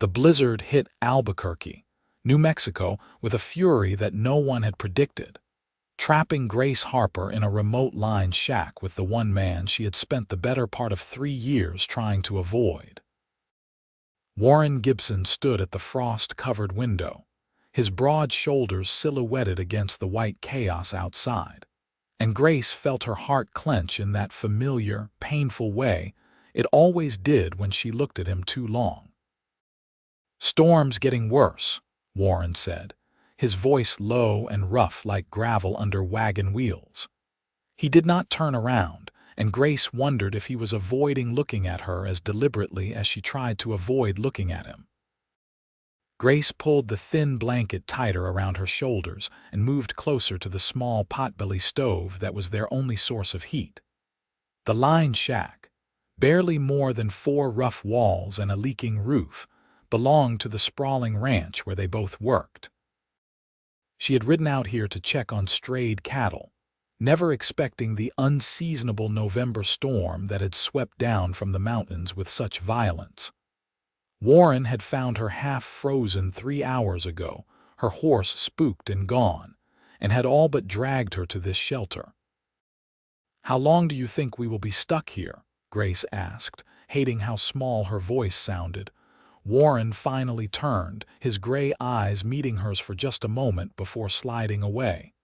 The blizzard hit Albuquerque, New Mexico, with a fury that no one had predicted, trapping Grace Harper in a remote line shack with the one man she had spent the better part of 3 years trying to avoid. Warren Gibson stood at the frost-covered window, his broad shoulders silhouetted against the white chaos outside, and Grace felt her heart clench in that familiar, painful way it always did when she looked at him too long. "Storm's getting worse," Warren said, his voice low and rough like gravel under wagon wheels. He did not turn around, and Grace wondered if he was avoiding looking at her as deliberately as she tried to avoid looking at him. Grace pulled the thin blanket tighter around her shoulders and moved closer to the small potbelly stove that was their only source of heat. The line shack, barely more than 4 rough walls and a leaking roof, belonged to the sprawling ranch where they both worked. She had ridden out here to check on strayed cattle, never expecting the unseasonable November storm that had swept down from the mountains with such violence. Warren had found her half-frozen 3 hours ago, her horse spooked and gone, and had all but dragged her to this shelter. "How long do you think we will be stuck here?" Grace asked, hating how small her voice sounded. Warren finally turned, his gray eyes meeting hers for just a moment before sliding away.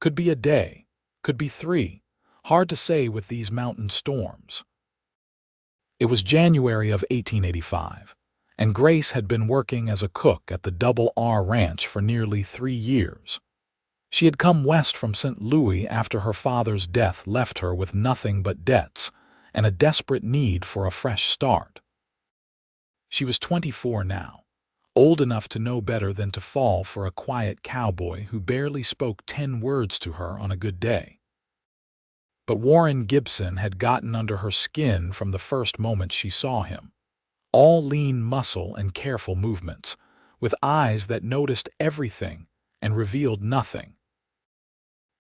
"Could be a day, could be 3. Hard to say with these mountain storms." It was January of 1885, and Grace had been working as a cook at the Double R Ranch for nearly 3 years. She had come west from St. Louis after her father's death left her with nothing but debts and a desperate need for a fresh start. She was 24 now, old enough to know better than to fall for a quiet cowboy who barely spoke 10 words to her on a good day. But Warren Gibson had gotten under her skin from the first moment she saw him, all lean muscle and careful movements, with eyes that noticed everything and revealed nothing.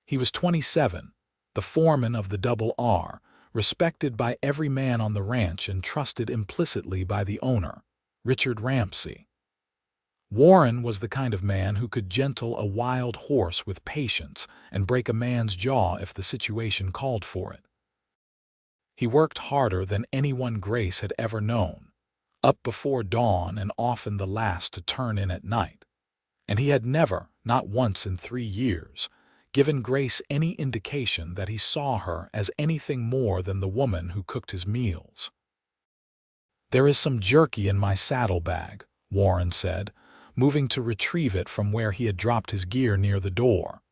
He was 27, the foreman of the Double R, respected by every man on the ranch and trusted implicitly by the owner, Richard Ramsey. Warren was the kind of man who could gentle a wild horse with patience and break a man's jaw if the situation called for it. He worked harder than anyone Grace had ever known, up before dawn and often the last to turn in at night, and he had never, not once in 3 years, given Grace any indication that he saw her as anything more than the woman who cooked his meals. "There is some jerky in my saddlebag," Warren said, moving to retrieve it from where he had dropped his gear near the door.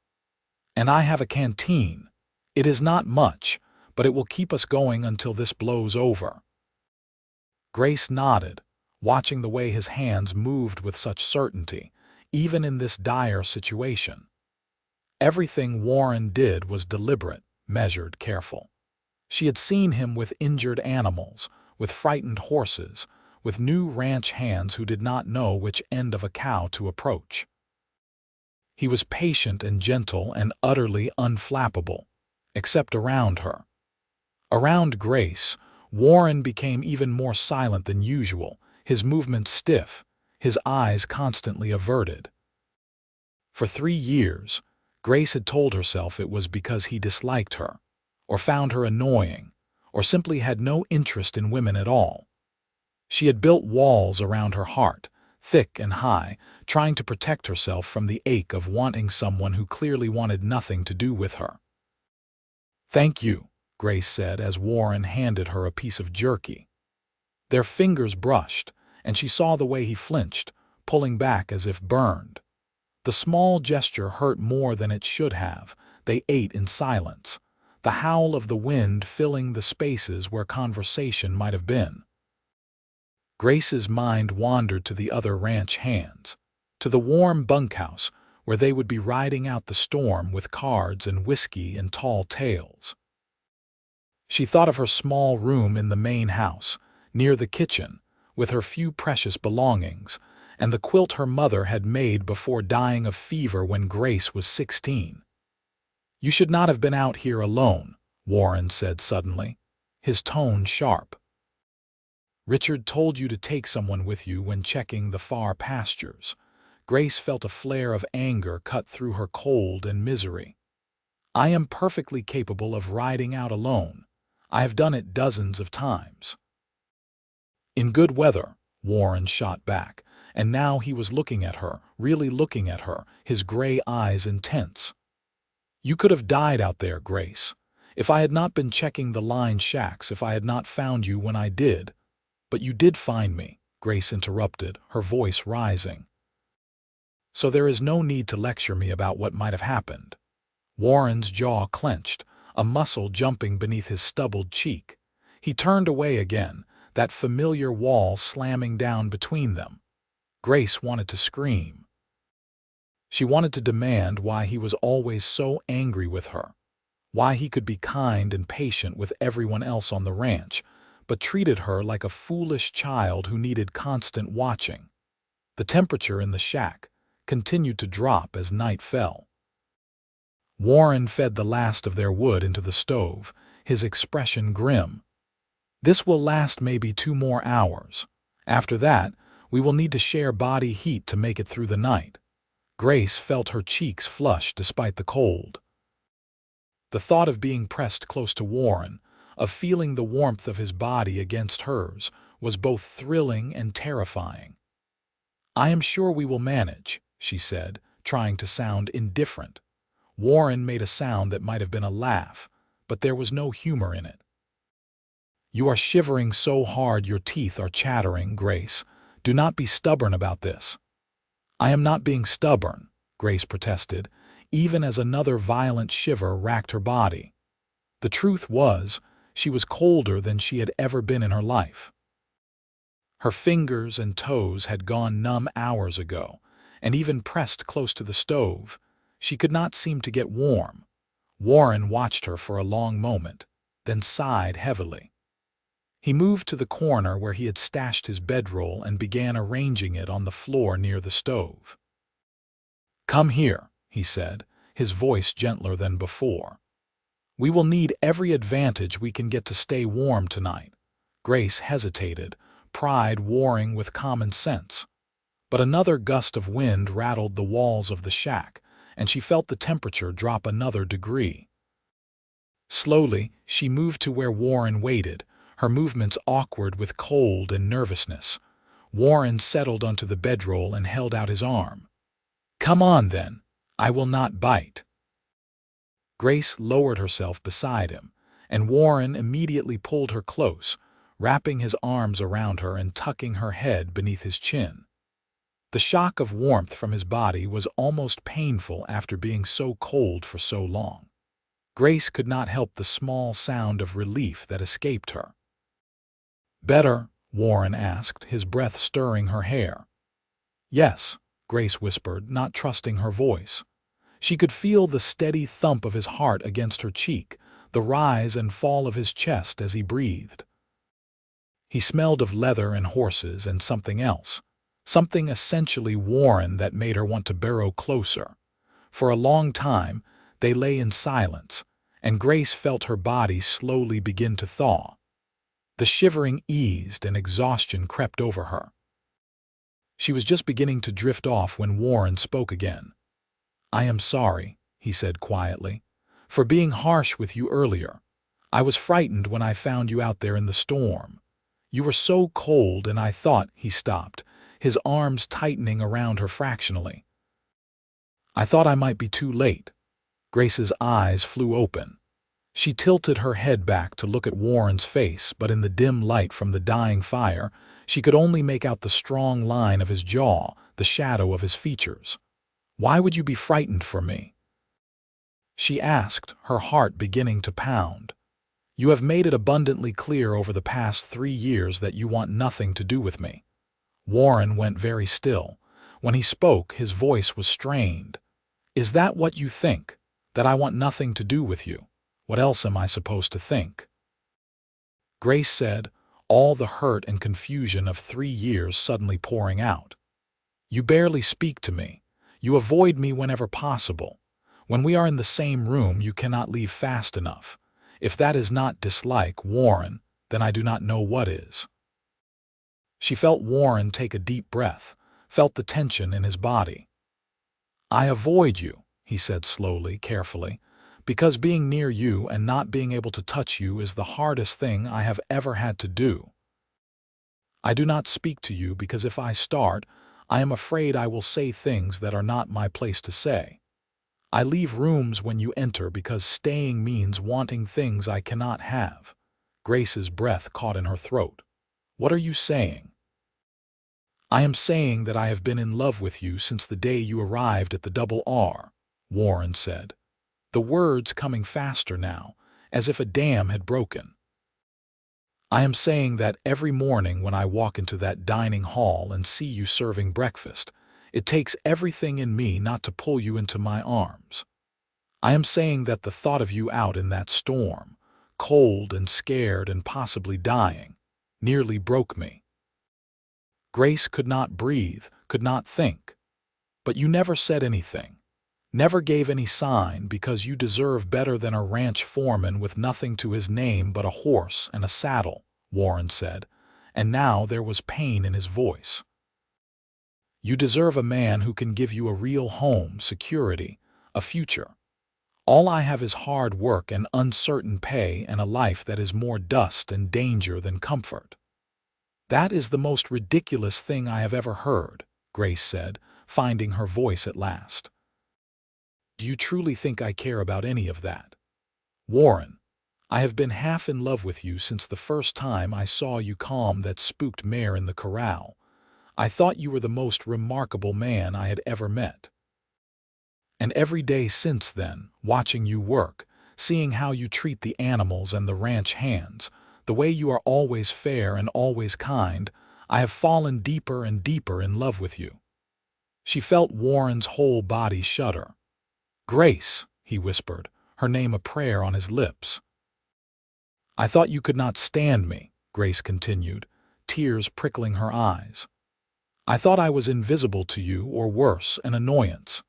"And I have a canteen. It is not much, but it will keep us going until this blows over." Grace nodded, watching the way his hands moved with such certainty, even in this dire situation. Everything Warren did was deliberate, measured, careful. She had seen him with injured animals, with frightened horses, with new ranch hands who did not know which end of a cow to approach. He was patient and gentle and utterly unflappable, except around her. Around Grace, Warren became even more silent than usual, his movements stiff, his eyes constantly averted. For 3 years, Grace had told herself it was because he disliked her, or found her annoying, or simply had no interest in women at all. She had built walls around her heart, thick and high, trying to protect herself from the ache of wanting someone who clearly wanted nothing to do with her. "Thank you," Grace said as Warren handed her a piece of jerky. Their fingers brushed, and she saw the way he flinched, pulling back as if burned. The small gesture hurt more than it should have. They ate in silence, the howl of the wind filling the spaces where conversation might have been. Grace's mind wandered to the other ranch hands, to the warm bunkhouse where they would be riding out the storm with cards and whiskey and tall tales. She thought of her small room in the main house, near the kitchen, with her few precious belongings, and the quilt her mother had made before dying of fever when Grace was 16. "You should not have been out here alone," Warren said suddenly, his tone sharp. Richard told you to take someone with you when checking the far pastures. Grace felt a flare of anger cut through her cold and misery. I am perfectly capable of riding out alone. I have done it dozens of times. In good weather, Warren shot back, and now he was looking at her, really looking at her, his gray eyes intense. You could have died out there, Grace. If I had not been checking the line shacks, if I had not found you when I did. But you did find me, Grace interrupted, her voice rising. So there is no need to lecture me about what might have happened. Warren's jaw clenched, a muscle jumping beneath his stubbled cheek. He turned away again, that familiar wall slamming down between them. Grace wanted to scream. She wanted to demand why he was always so angry with her, why he could be kind and patient with everyone else on the ranch, but treated her like a foolish child who needed constant watching. The temperature in the shack continued to drop as night fell. Warren fed the last of their wood into the stove, his expression grim. This will last maybe 2 more hours. After that, we will need to share body heat to make it through the night. Grace felt her cheeks flush despite the cold. The thought of being pressed close to Warren, of feeling the warmth of his body against hers, was both thrilling and terrifying. I am sure we will manage, she said, trying to sound indifferent. Warren made a sound that might have been a laugh, but there was no humor in it. You are shivering so hard your teeth are chattering, Grace. Do not be stubborn about this. I am not being stubborn, Grace protested, even as another violent shiver racked her body. The truth was, she was colder than she had ever been in her life. Her fingers and toes had gone numb hours ago, and even pressed close to the stove, she could not seem to get warm. Warren watched her for a long moment, then sighed heavily. He moved to the corner where he had stashed his bedroll and began arranging it on the floor near the stove. Come here, he said, his voice gentler than before. We will need every advantage we can get to stay warm tonight. Grace hesitated, pride warring with common sense. But another gust of wind rattled the walls of the shack, and she felt the temperature drop another degree. Slowly, she moved to where Warren waited, her movements awkward with cold and nervousness. Warren settled onto the bedroll and held out his arm. Come on, then. I will not bite. Grace lowered herself beside him, and Warren immediately pulled her close, wrapping his arms around her and tucking her head beneath his chin. The shock of warmth from his body was almost painful after being so cold for so long. Grace could not help the small sound of relief that escaped her. Better? Warren asked, his breath stirring her hair. Yes, Grace whispered, not trusting her voice. She could feel the steady thump of his heart against her cheek, the rise and fall of his chest as he breathed. He smelled of leather and horses and something else, something essentially Warren that made her want to burrow closer. For a long time, they lay in silence, and Grace felt her body slowly begin to thaw. The shivering eased and exhaustion crept over her. She was just beginning to drift off when Warren spoke again. I am sorry, he said quietly, for being harsh with you earlier. I was frightened when I found you out there in the storm. You were so cold and I thought, he stopped, his arms tightening around her fractionally. I thought I might be too late. Grace's eyes flew open. She tilted her head back to look at Warren's face, but in the dim light from the dying fire, she could only make out the strong line of his jaw, the shadow of his features. Why would you be frightened for me? She asked, her heart beginning to pound. You have made it abundantly clear over the past 3 years that you want nothing to do with me. Warren went very still. When he spoke, his voice was strained. Is that what you think? That I want nothing to do with you? What else am I supposed to think? Grace said, all the hurt and confusion of 3 years suddenly pouring out. You barely speak to me. You avoid me whenever possible. When we are in the same room, you cannot leave fast enough. If that is not dislike, Warren, then I do not know what is. She felt Warren take a deep breath, felt the tension in his body. "I avoid you," he said slowly, carefully, "because being near you and not being able to touch you is the hardest thing I have ever had to do. I do not speak to you because if I start, I am afraid I will say things that are not my place to say. I leave rooms when you enter because staying means wanting things I cannot have." Grace's breath caught in her throat. "What are you saying?" "I am saying that I have been in love with you since the day you arrived at the Double R," Warren said, the words coming faster now, as if a dam had broken. "I am saying that every morning when I walk into that dining hall and see you serving breakfast, it takes everything in me not to pull you into my arms. I am saying that the thought of you out in that storm, cold and scared and possibly dying, nearly broke me." Grace could not breathe, could not think. "But you never said anything, never gave any sign because you deserve better than a ranch foreman with nothing to his name but a horse and a saddle," Warren said, and now there was pain in his voice. "You deserve a man who can give you a real home, security, a future. All I have is hard work and uncertain pay and a life that is more dust and danger than comfort." "That is the most ridiculous thing I have ever heard," Grace said, finding her voice at last. "Do you truly think I care about any of that? Warren, I have been half in love with you since the first time I saw you calm that spooked mare in the corral. I thought you were the most remarkable man I had ever met. And every day since then, watching you work, seeing how you treat the animals and the ranch hands, the way you are always fair and always kind, I have fallen deeper and deeper in love with you." She felt Warren's whole body shudder. "Grace," he whispered, her name a prayer on his lips. "I thought you could not stand me," Grace continued, tears prickling her eyes. "I thought I was invisible to you, or worse, an annoyance.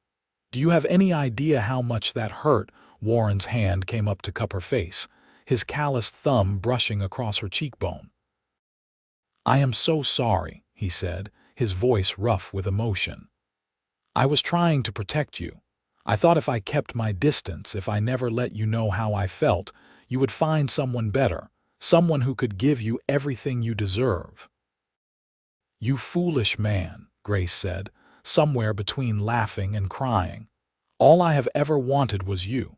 Do you have any idea how much that hurt?" Warren's hand came up to cup her face, his calloused thumb brushing across her cheekbone. "I am so sorry," he said, his voice rough with emotion. "I was trying to protect you. I thought if I kept my distance, if I never let you know how I felt, you would find someone better, someone who could give you everything you deserve." "You foolish man," Grace said, somewhere between laughing and crying. "All I have ever wanted was you."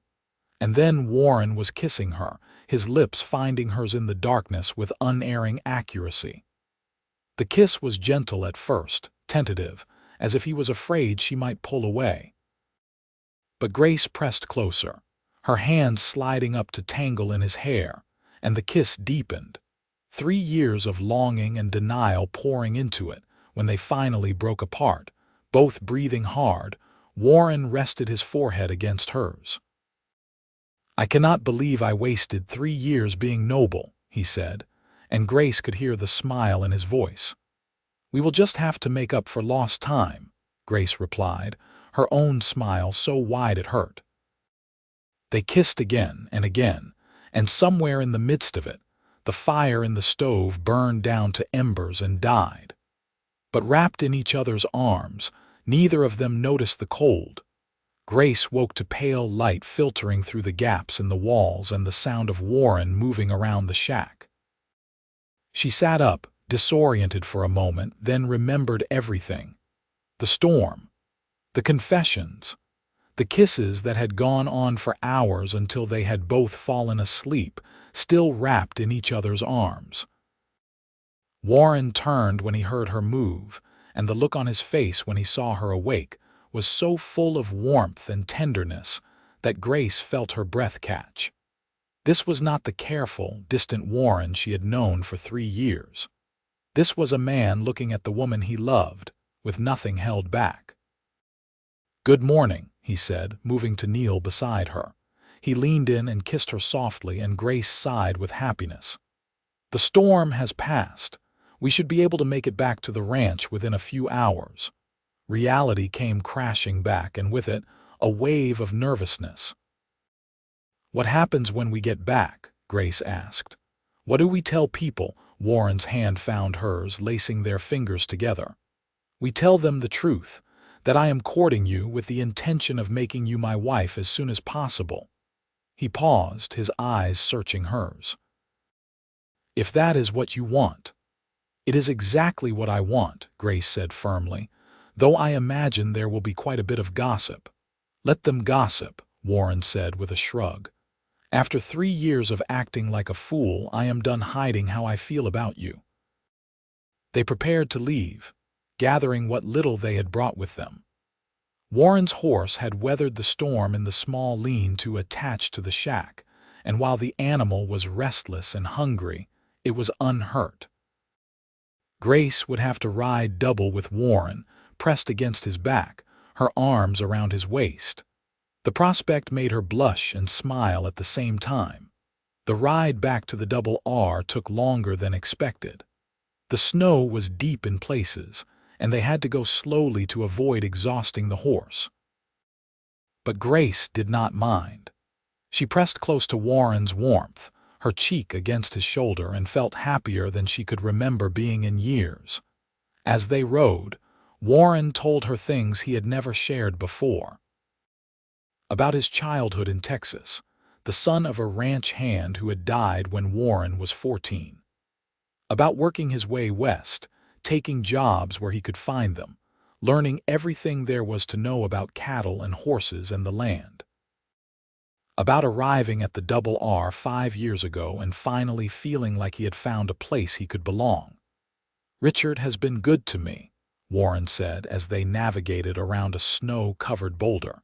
And then Warren was kissing her, his lips finding hers in the darkness with unerring accuracy. The kiss was gentle at first, tentative, as if he was afraid she might pull away. But Grace pressed closer, her hands sliding up to tangle in his hair, and the kiss deepened. 3 years of longing and denial pouring into it. When they finally broke apart, both breathing hard, Warren rested his forehead against hers. "I cannot believe I wasted 3 years being noble," he said, and Grace could hear the smile in his voice. "We will just have to make up for lost time," Grace replied, her own smile so wide it hurt. They kissed again, and somewhere in the midst of it, the fire in the stove burned down to embers and died. But wrapped in each other's arms, neither of them noticed the cold. Grace woke to pale light filtering through the gaps in the walls and the sound of Warren moving around the shack. She sat up, disoriented for a moment, then remembered everything. The storm, the confessions, the kisses that had gone on for hours until they had both fallen asleep, still wrapped in each other's arms. Warren turned when he heard her move, and the look on his face when he saw her awake was so full of warmth and tenderness that Grace felt her breath catch. This was not the careful, distant Warren she had known for 3 years. This was a man looking at the woman he loved, with nothing held back. "Good morning," he said, moving to kneel beside her. He leaned in and kissed her softly, and Grace sighed with happiness. "The storm has passed. We should be able to make it back to the ranch within a few hours." Reality came crashing back, and with it, a wave of nervousness. "What happens when we get back?" Grace asked. "What do we tell people?" Warren's hand found hers, lacing their fingers together. "We tell them the truth, that I am courting you with the intention of making you my wife as soon as possible." He paused, his eyes searching hers. "If that is what you want." "It is exactly what I want," Grace said firmly, "though I imagine there will be quite a bit of gossip." "Let them gossip," Warren said with a shrug. "After 3 years of acting like a fool, I am done hiding how I feel about you." They prepared to leave, gathering what little they had brought with them. Warren's horse had weathered the storm in the small lean-to attached to the shack, and while the animal was restless and hungry, it was unhurt. Grace would have to ride double with Warren, pressed against his back, her arms around his waist. The prospect made her blush and smile at the same time. The ride back to the Double R took longer than expected. The snow was deep in places, and they had to go slowly to avoid exhausting the horse. But Grace did not mind. She pressed close to Warren's warmth, her cheek against his shoulder, and felt happier than she could remember being in years. As they rode, Warren told her things he had never shared before. About his childhood in Texas, the son of a ranch hand who had died when Warren was 14. About working his way west, taking jobs where he could find them, learning everything there was to know about cattle and horses and the land. About arriving at the Double R 5 years ago and finally feeling like he had found a place he could belong. "Richard has been good to me," Warren said as they navigated around a snow-covered boulder.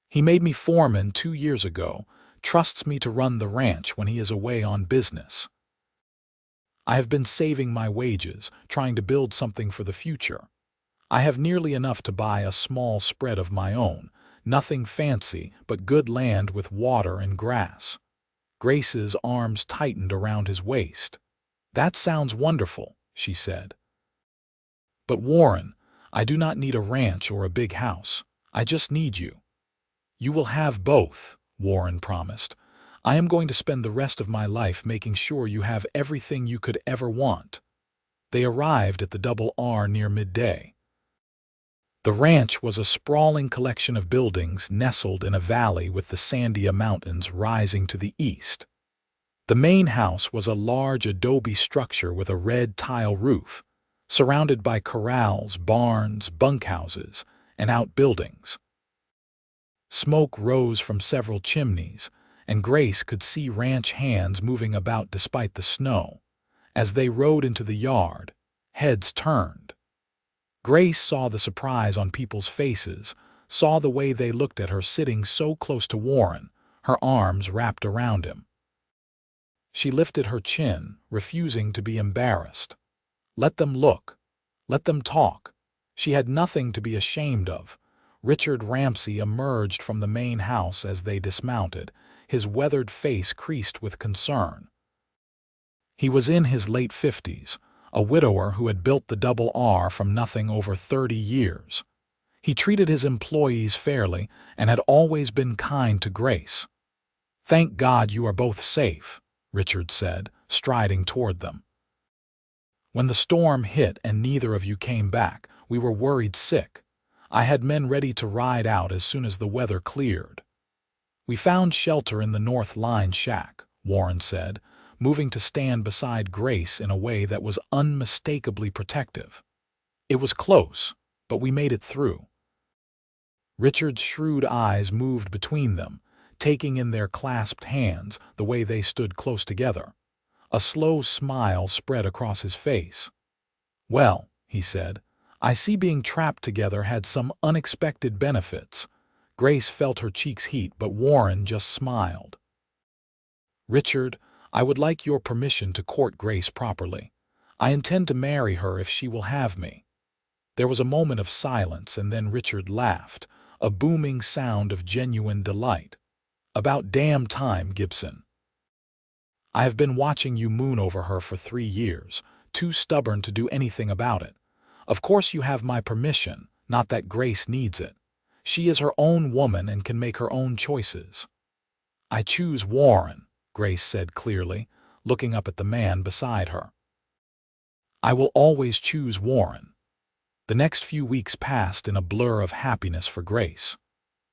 "He made me foreman 2 years ago, trusts me to run the ranch when he is away on business. I have been saving my wages, trying to build something for the future. I have nearly enough to buy a small spread of my own, nothing fancy, but good land with water and grass." Grace's arms tightened around his waist. "That sounds wonderful," she said. "But Warren, I do not need a ranch or a big house. I just need you." "You will have both," Warren promised. "I am going to spend the rest of my life making sure you have everything you could ever want." They arrived at the Double R near midday. The ranch was a sprawling collection of buildings nestled in a valley with the Sandia Mountains rising to the east. The main house was a large adobe structure with a red tile roof, surrounded by corrals, barns, bunkhouses, and outbuildings. Smoke rose from several chimneys, and Grace could see ranch hands moving about despite the snow. As they rode into the yard, heads turned. Grace saw the surprise on people's faces, saw the way they looked at her sitting so close to Warren, her arms wrapped around him. She lifted her chin, refusing to be embarrassed. Let them look. Let them talk. She had nothing to be ashamed of. Richard Ramsey emerged from the main house as they dismounted, his weathered face creased with concern. He was in his late 50s, a widower who had built the Double R from nothing over 30 years. He treated his employees fairly and had always been kind to Grace. "Thank God you are both safe," Richard said, striding toward them. "When the storm hit and neither of you came back, we were worried sick. I had men ready to ride out as soon as the weather cleared." "We found shelter in the North Line shack," Warren said, moving to stand beside Grace in a way that was unmistakably protective. "It was close, but we made it through." Richard's shrewd eyes moved between them, taking in their clasped hands, the way they stood close together. A slow smile spread across his face. "Well," he said, "I see being trapped together had some unexpected benefits." Grace felt her cheeks heat, but Warren just smiled. "Richard, I would like your permission to court Grace properly. I intend to marry her if she will have me." There was a moment of silence, and then Richard laughed, a booming sound of genuine delight. "About damn time, Gibson. I have been watching you moon over her for 3 years, too stubborn to do anything about it. Of course you have my permission, not that Grace needs it. She is her own woman and can make her own choices." "I choose Warren," Grace said clearly, looking up at the man beside her. I will always choose Warren. The next few weeks passed in a blur of happiness for Grace.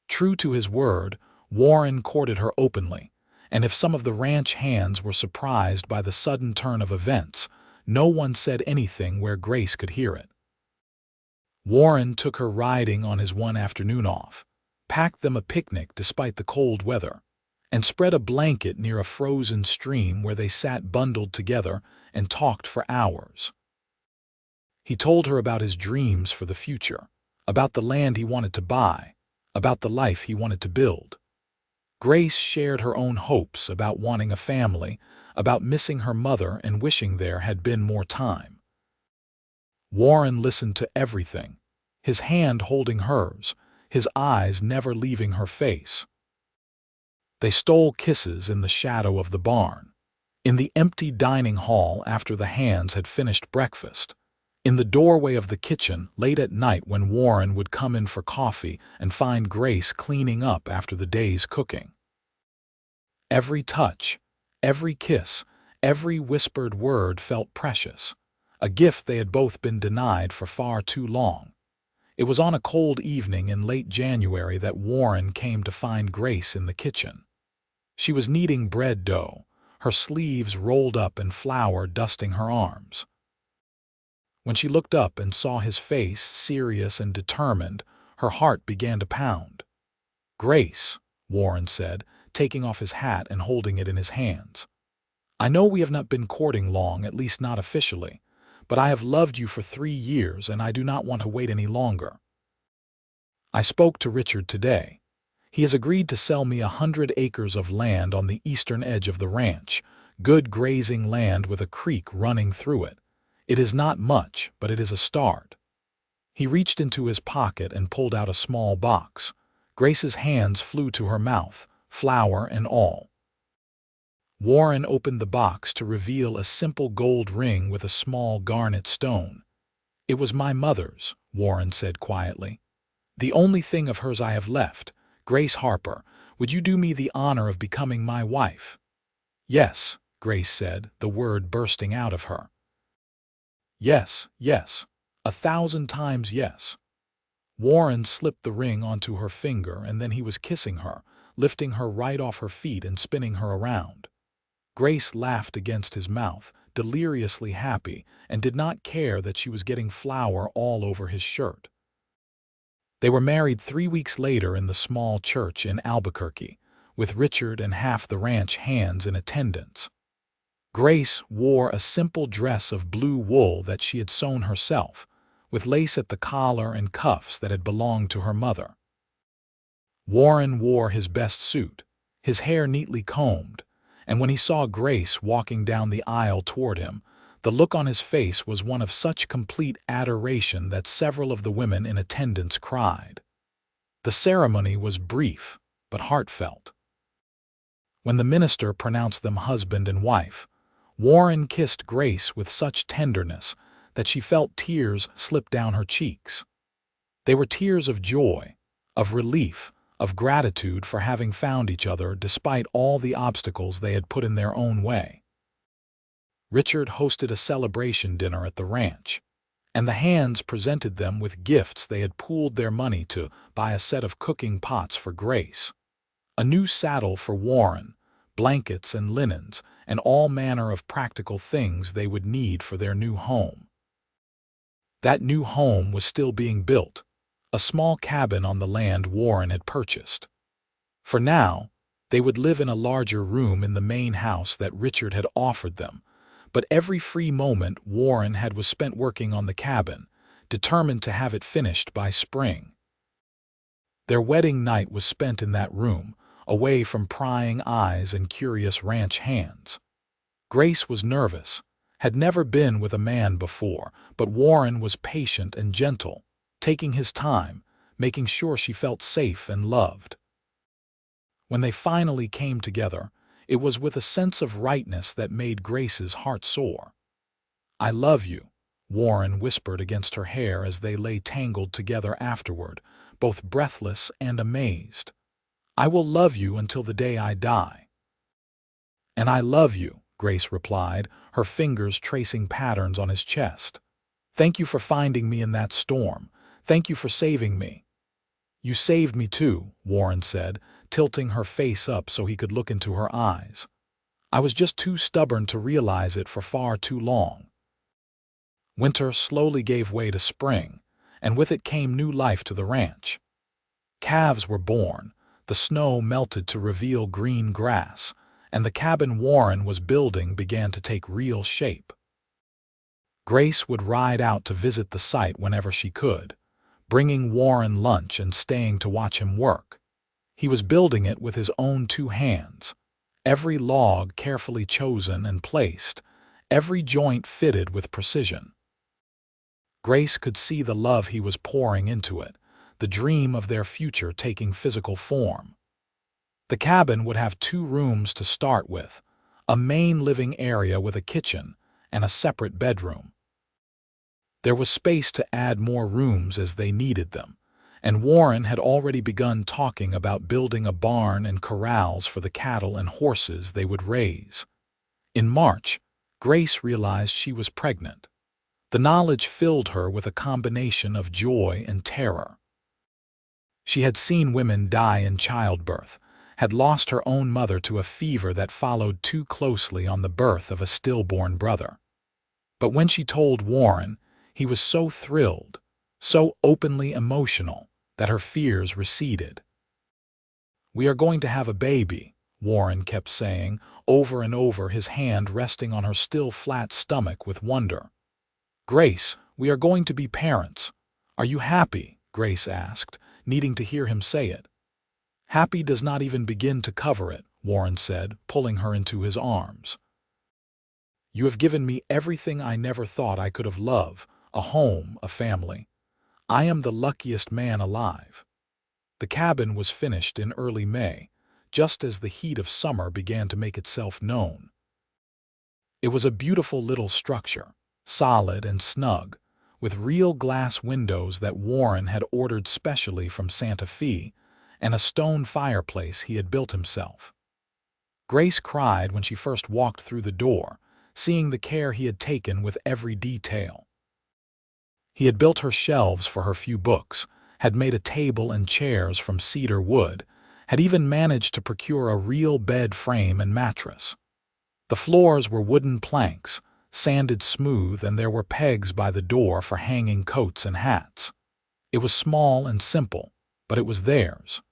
True to his word, Warren courted her openly, and if some of the ranch hands were surprised by the sudden turn of events, no one said anything where Grace could hear it. Warren took her riding on his one afternoon off, packed them a picnic despite the cold weather, and spread a blanket near a frozen stream where they sat bundled together and talked for hours. He told her about his dreams for the future, about the land he wanted to buy, about the life he wanted to build. Grace shared her own hopes about wanting a family, about missing her mother and wishing there had been more time. Warren listened to everything, his hand holding hers, his eyes never leaving her face. They stole kisses in the shadow of the barn, in the empty dining hall after the hands had finished breakfast, in the doorway of the kitchen late at night when Warren would come in for coffee and find Grace cleaning up after the day's cooking. Every touch, every kiss, every whispered word felt precious, a gift they had both been denied for far too long. It was on a cold evening in late January that Warren came to find Grace in the kitchen. She was kneading bread dough, her sleeves rolled up and flour dusting her arms. When she looked up and saw his face, serious and determined, her heart began to pound. "Grace," Warren said, taking off his hat and holding it in his hands. "I know we have not been courting long, at least not officially, but I have loved you for 3 years and I do not want to wait any longer. I spoke to Richard today. He has agreed to sell me 100 acres of land on the eastern edge of the ranch, good grazing land with a creek running through it. It is not much, but it is a start." He reached into his pocket and pulled out a small box. Grace's hands flew to her mouth, flour and all. Warren opened the box to reveal a simple gold ring with a small garnet stone. "It was my mother's," Warren said quietly. "The only thing of hers I have left. Grace Harper, would you do me the honor of becoming my wife?" "Yes," Grace said, the word bursting out of her. "Yes, yes, 1,000 times yes." Warren slipped the ring onto her finger and then he was kissing her, lifting her right off her feet and spinning her around. Grace laughed against his mouth, deliriously happy, and did not care that she was getting flour all over his shirt. They were married 3 weeks later in the small church in Albuquerque, with Richard and half the ranch hands in attendance. Grace wore a simple dress of blue wool that she had sewn herself, with lace at the collar and cuffs that had belonged to her mother. Warren wore his best suit, his hair neatly combed, and when he saw Grace walking down the aisle toward him, the look on his face was one of such complete adoration that several of the women in attendance cried. The ceremony was brief, but heartfelt. When the minister pronounced them husband and wife, Warren kissed Grace with such tenderness that she felt tears slip down her cheeks. They were tears of joy, of relief, of gratitude for having found each other despite all the obstacles they had put in their own way. Richard hosted a celebration dinner at the ranch, and the hands presented them with gifts they had pooled their money to buy: a set of cooking pots for Grace, a new saddle for Warren, blankets and linens, and all manner of practical things they would need for their new home. That new home was still being built, a small cabin on the land Warren had purchased. For now, they would live in a larger room in the main house that Richard had offered them, but every free moment Warren had was spent working on the cabin, determined to have it finished by spring. Their wedding night was spent in that room, away from prying eyes and curious ranch hands. Grace was nervous, had never been with a man before, but Warren was patient and gentle, taking his time, making sure she felt safe and loved. When they finally came together, it was with a sense of rightness that made Grace's heart soar. "I love you," Warren whispered against her hair as they lay tangled together afterward, both breathless and amazed. "I will love you until the day I die." "And I love you," Grace replied, her fingers tracing patterns on his chest. "Thank you for finding me in that storm. Thank you for saving me." "You saved me too," Warren said, tilting her face up so he could look into her eyes. "I was just too stubborn to realize it for far too long." Winter slowly gave way to spring, and with it came new life to the ranch. Calves were born, the snow melted to reveal green grass, and the cabin Warren was building began to take real shape. Grace would ride out to visit the site whenever she could, bringing Warren lunch and staying to watch him work. He was building it with his own two hands, every log carefully chosen and placed, every joint fitted with precision. Grace could see the love he was pouring into it, the dream of their future taking physical form. The cabin would have 2 rooms to start with, a main living area with a kitchen and a separate bedroom. There was space to add more rooms as they needed them, and Warren had already begun talking about building a barn and corrals for the cattle and horses they would raise. In March, Grace realized she was pregnant. The knowledge filled her with a combination of joy and terror. She had seen women die in childbirth, had lost her own mother to a fever that followed too closely on the birth of a stillborn brother. But when she told Warren, he was so thrilled, so openly emotional, that her fears receded. "We are going to have a baby," Warren kept saying, over and over, his hand resting on her still flat stomach with wonder. "Grace, we are going to be parents. Are you happy?" Grace asked, needing to hear him say it. "Happy does not even begin to cover it," Warren said, pulling her into his arms. "You have given me everything I never thought I could have loved, a home, a family. I am the luckiest man alive." The cabin was finished in early May, just as the heat of summer began to make itself known. It was a beautiful little structure, solid and snug, with real glass windows that Warren had ordered specially from Santa Fe, and a stone fireplace he had built himself. Grace cried when she first walked through the door, seeing the care he had taken with every detail. He had built her shelves for her few books, had made a table and chairs from cedar wood, had even managed to procure a real bed frame and mattress. The floors were wooden planks, sanded smooth, and there were pegs by the door for hanging coats and hats. It was small and simple, but it was theirs.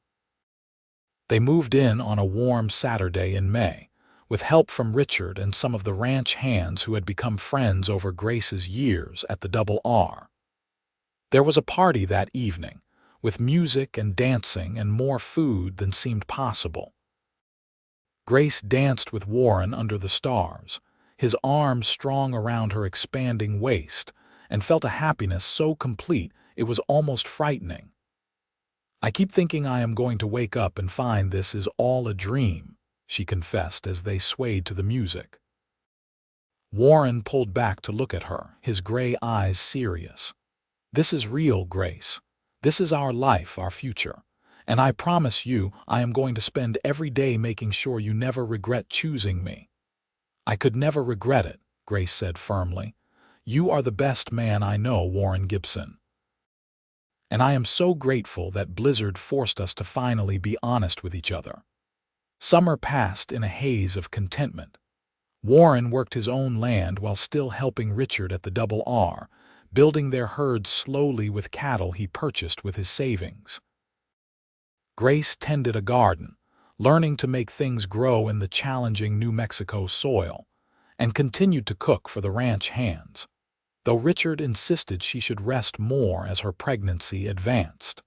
They moved in on a warm Saturday in May, with help from Richard and some of the ranch hands who had become friends over Grace's years at the Double R. There was a party that evening, with music and dancing and more food than seemed possible. Grace danced with Warren under the stars, his arms strong around her expanding waist, and felt a happiness so complete it was almost frightening. "I keep thinking I am going to wake up and find this is all a dream," she confessed as they swayed to the music. Warren pulled back to look at her, his gray eyes serious. "This is real, Grace. This is our life, our future. And I promise you I am going to spend every day making sure you never regret choosing me." "I could never regret it," Grace said firmly. "You are the best man I know, Warren Gibson. And I am so grateful that Blizzard forced us to finally be honest with each other." Summer passed in a haze of contentment. Warren worked his own land while still helping Richard at the Double R, building their herd slowly with cattle he purchased with his savings. Grace tended a garden, learning to make things grow in the challenging New Mexico soil, and continued to cook for the ranch hands, though Richard insisted she should rest more as her pregnancy advanced.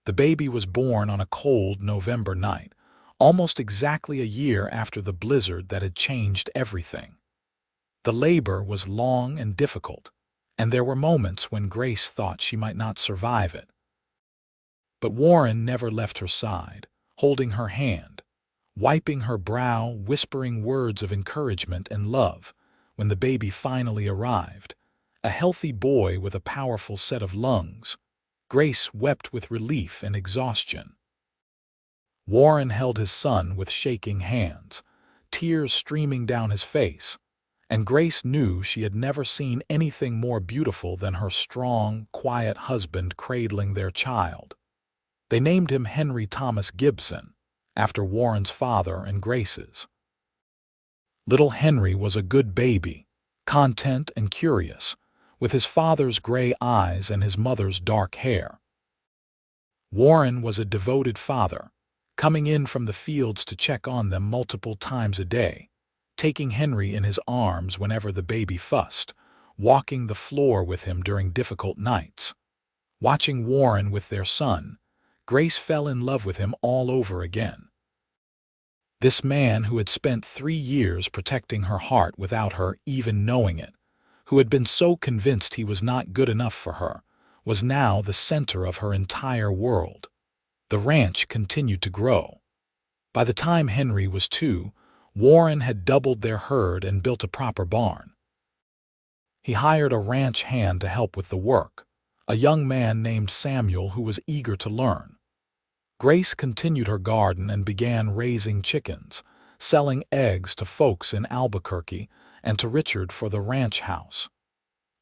The baby was born on a cold November night, almost exactly a year after the blizzard that had changed everything. The labor was long and difficult, and there were moments when Grace thought she might not survive it. But Warren never left her side, holding her hand, wiping her brow, whispering words of encouragement and love. When the baby finally arrived, a healthy boy with a powerful set of lungs, Grace wept with relief and exhaustion. Warren held his son with shaking hands, tears streaming down his face, and Grace knew she had never seen anything more beautiful than her strong, quiet husband cradling their child. They named him Henry Thomas Gibson, after Warren's father and Grace's. Little Henry was a good baby, content and curious, with his father's gray eyes and his mother's dark hair. Warren was a devoted father, coming in from the fields to check on them multiple times a day, taking Henry in his arms whenever the baby fussed, walking the floor with him during difficult nights. Watching Warren with their son, Grace fell in love with him all over again. This man who had spent 3 years protecting her heart without her even knowing it, who had been so convinced he was not good enough for her, was now the center of her entire world. The ranch continued to grow. By the time Henry was 2, Warren had doubled their herd and built a proper barn. He hired a ranch hand to help with the work, a young man named Samuel who was eager to learn. Grace continued her garden and began raising chickens, selling eggs to folks in Albuquerque and to Richard for the ranch house.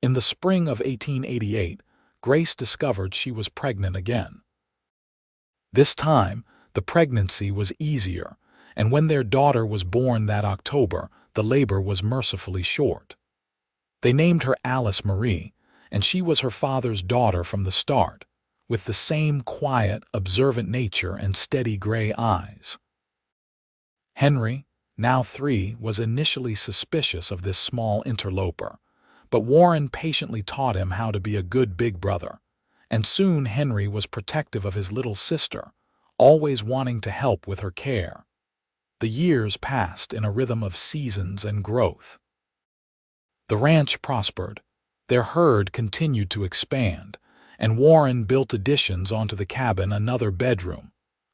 In the spring of 1888, Grace discovered she was pregnant again. This time, the pregnancy was easier, and when their daughter was born that October, the labor was mercifully short. They named her Alice Marie, and she was her father's daughter from the start, with the same quiet, observant nature and steady gray eyes. Henry, now 3, was initially suspicious of this small interloper, but Warren patiently taught him how to be a good big brother, and soon Henry was protective of his little sister, always wanting to help with her care. The years passed in a rhythm of seasons and growth. The ranch prospered, their herd continued to expand, and Warren built additions onto the cabin: another bedroom,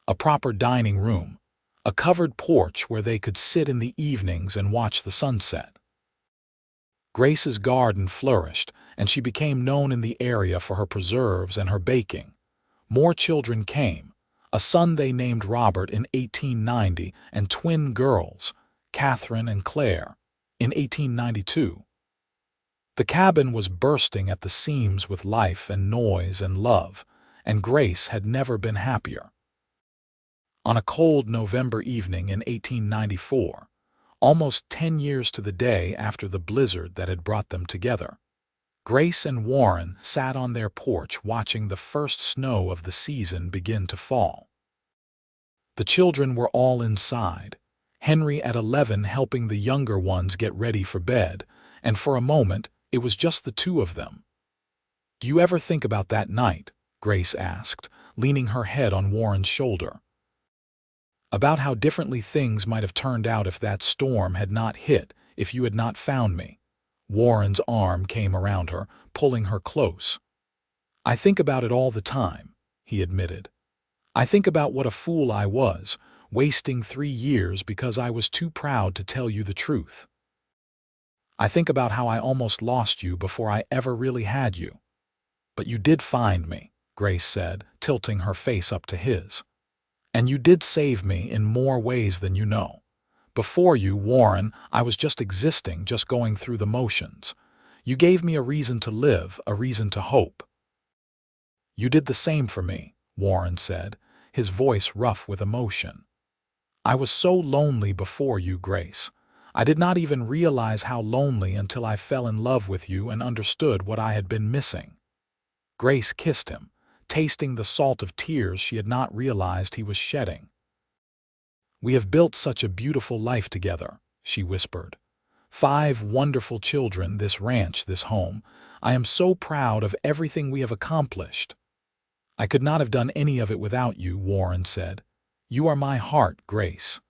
a proper dining room, a covered porch where they could sit in the evenings and watch the sunset. Grace's garden flourished, and she became known in the area for her preserves and her baking. More children came, a son they named Robert in 1890 and twin girls, Catherine and Claire, in 1892. The cabin was bursting at the seams with life and noise and love, and Grace had never been happier. On a cold November evening in 1894, almost 10 years to the day after the blizzard that had brought them together, Grace and Warren sat on their porch watching the first snow of the season begin to fall. The children were all inside, Henry at 11 helping the younger ones get ready for bed, and for a moment it was just the two of them. "Do you ever think about that night?" Grace asked, leaning her head on Warren's shoulder. "About how differently things might have turned out if that storm had not hit, if you had not found me." Warren's arm came around her, pulling her close. "I think about it all the time," he admitted. "I think about what a fool I was, wasting 3 years because I was too proud to tell you the truth. I think about how I almost lost you before I ever really had you. But you did find me," Grace said, tilting her face up to his. "And you did save me in more ways than you know. Before you, Warren, I was just existing, just going through the motions. You gave me a reason to live, a reason to hope." "You did the same for me," Warren said, his voice rough with emotion. "I was so lonely before you, Grace. I did not even realize how lonely until I fell in love with you and understood what I had been missing." Grace kissed him, tasting the salt of tears she had not realized he was shedding. "We have built such a beautiful life together," she whispered. 5 wonderful children, this ranch, this home. I am so proud of everything we have accomplished." "I could not have done any of it without you," Warren said. "You are my heart, Grace.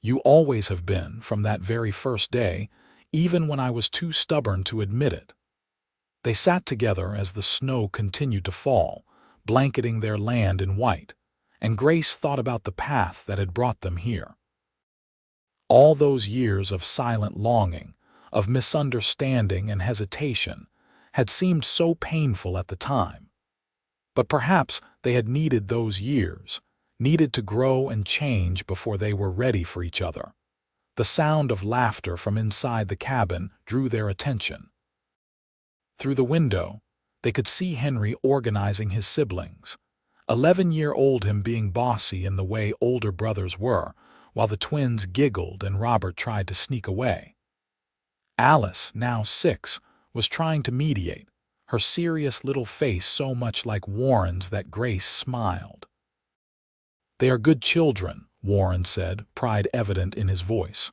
You always have been, from that very first day, even when I was too stubborn to admit it." They sat together as the snow continued to fall, blanketing their land in white, and Grace thought about the path that had brought them here. All those years of silent longing, of misunderstanding and hesitation, had seemed so painful at the time. But perhaps they had needed those years, needed to grow and change before they were ready for each other. The sound of laughter from inside the cabin drew their attention. Through the window, they could see Henry organizing his siblings. 11-year-old him being bossy in the way older brothers were, while the twins giggled and Robert tried to sneak away. Alice, now 6, was trying to mediate, her serious little face so much like Warren's that Grace smiled. "They are good children," Warren said, pride evident in his voice.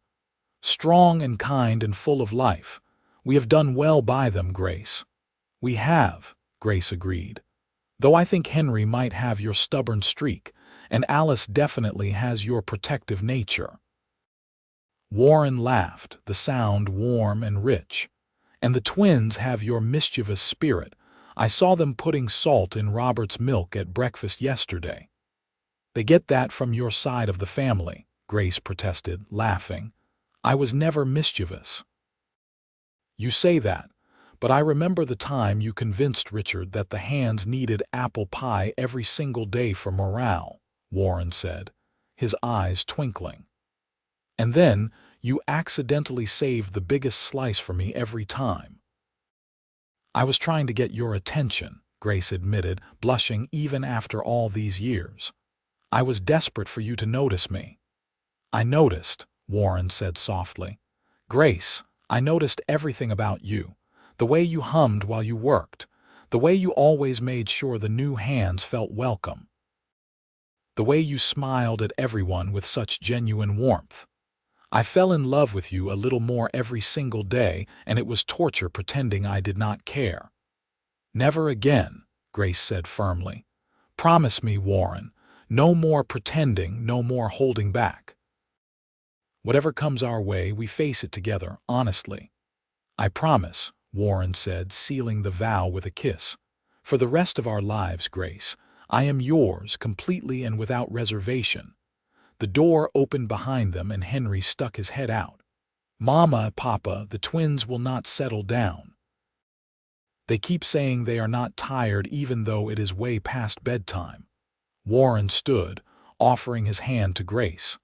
"Strong and kind and full of life. We have done well by them, Grace." "We have," Grace agreed. "Though I think Henry might have your stubborn streak, and Alice definitely has your protective nature." Warren laughed, the sound warm and rich. "And the twins have your mischievous spirit. I saw them putting salt in Robert's milk at breakfast yesterday." "They get that from your side of the family," Grace protested, laughing. "I was never mischievous." "You say that, but I remember the time you convinced Richard that the hands needed apple pie every single day for morale," Warren said, his eyes twinkling. "And then you accidentally saved the biggest slice for me every time." "I was trying to get your attention," Grace admitted, blushing even after all these years. "I was desperate for you to notice me." "I noticed," Warren said softly. "Grace, I noticed everything about you. The way you hummed while you worked. The way you always made sure the new hands felt welcome. The way you smiled at everyone with such genuine warmth. I fell in love with you a little more every single day, and it was torture pretending I did not care." "Never again," Grace said firmly. "Promise me, Warren. No more pretending, no more holding back. Whatever comes our way, we face it together, honestly." "I promise," Warren said, sealing the vow with a kiss. "For the rest of our lives, Grace, I am yours completely and without reservation." The door opened behind them and Henry stuck his head out. "Mama, Papa, the twins will not settle down. They keep saying they are not tired even though it is way past bedtime." Warren stood, offering his hand to Grace.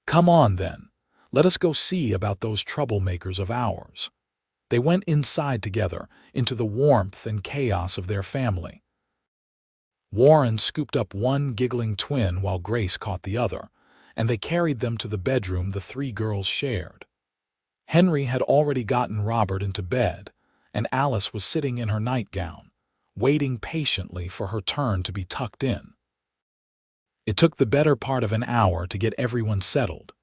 "Come on, then. Let us go see about those troublemakers of ours." They went inside together, into the warmth and chaos of their family. Warren scooped up one giggling twin while Grace caught the other, and they carried them to the bedroom the 3 girls shared. Henry had already gotten Robert into bed, and Alice was sitting in her nightgown, waiting patiently for her turn to be tucked in. It took the better part of an hour to get everyone settled,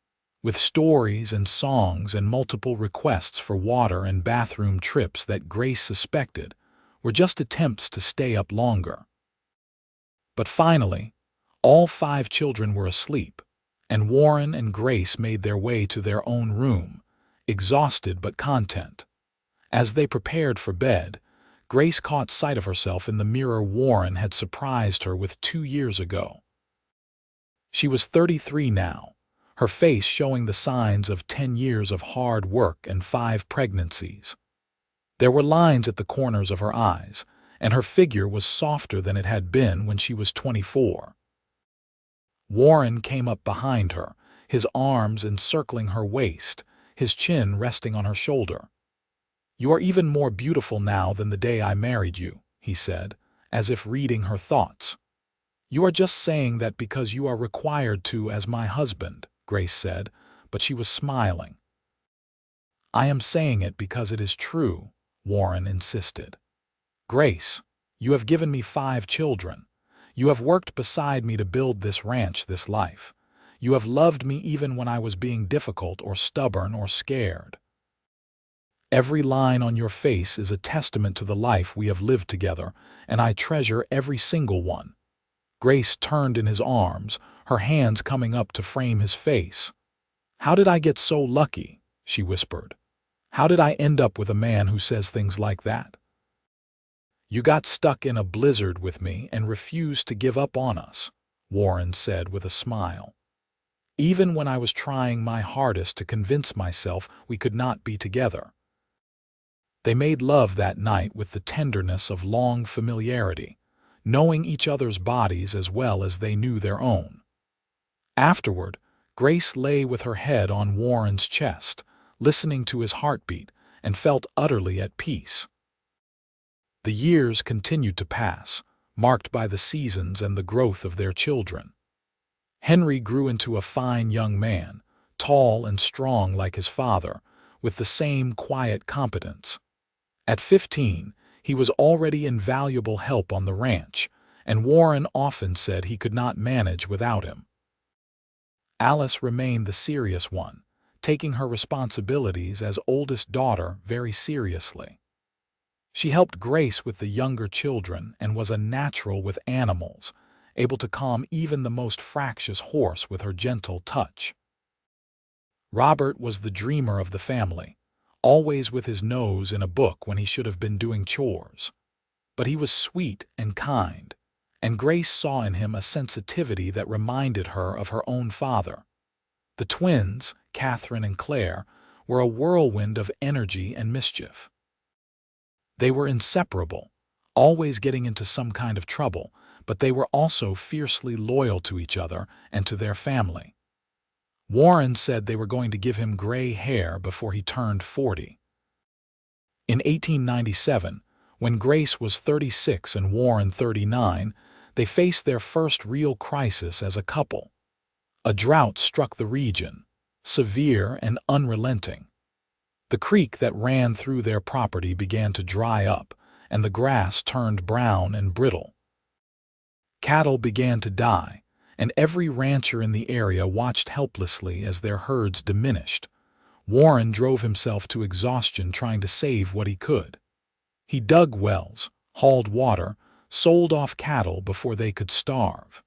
with stories and songs and multiple requests for water and bathroom trips that Grace suspected were just attempts to stay up longer. But finally, all 5 children were asleep, and Warren and Grace made their way to their own room, exhausted but content. As they prepared for bed, Grace caught sight of herself in the mirror Warren had surprised her with 2 years ago. She was 33 now, her face showing the signs of 10 years of hard work and 5 pregnancies. There were lines at the corners of her eyes, and her figure was softer than it had been when she was 24. Warren came up behind her, his arms encircling her waist, his chin resting on her shoulder. "You are even more beautiful now than the day I married you," he said, as if reading her thoughts. "You are just saying that because you are required to as my husband," Grace said, but she was smiling. "I am saying it because it is true," Warren insisted. "Grace, you have given me 5 children. You have worked beside me to build this ranch, this life. You have loved me even when I was being difficult or stubborn or scared. Every line on your face is a testament to the life we have lived together, and I treasure every single one." Grace turned in his arms, her hands coming up to frame his face. "How did I get so lucky?" she whispered. "How did I end up with a man who says things like that?" "You got stuck in a blizzard with me and refused to give up on us," Warren said with a smile. "Even when I was trying my hardest to convince myself we could not be together." They made love that night with the tenderness of long familiarity, knowing each other's bodies as well as they knew their own. Afterward, Grace lay with her head on Warren's chest, listening to his heartbeat, and felt utterly at peace. The years continued to pass, marked by the seasons and the growth of their children. Henry grew into a fine young man, tall and strong like his father, with the same quiet competence. At 15, he was already invaluable help on the ranch, and Warren often said he could not manage without him. Alice remained the serious one, taking her responsibilities as oldest daughter very seriously. She helped Grace with the younger children and was a natural with animals, able to calm even the most fractious horse with her gentle touch. Robert was the dreamer of the family, always with his nose in a book when he should have been doing chores. But he was sweet and kind, and Grace saw in him a sensitivity that reminded her of her own father. The twins, Catherine and Claire, were a whirlwind of energy and mischief. They were inseparable, always getting into some kind of trouble, but they were also fiercely loyal to each other and to their family. Warren said they were going to give him gray hair before he turned 40. In 1897, when Grace was 36 and Warren 39, they faced their first real crisis as a couple. A drought struck the region, severe and unrelenting. The creek that ran through their property began to dry up, and the grass turned brown and brittle. Cattle began to die, and every rancher in the area watched helplessly as their herds diminished. Warren drove himself to exhaustion trying to save what he could. He dug wells, hauled water, sold off cattle before they could starve.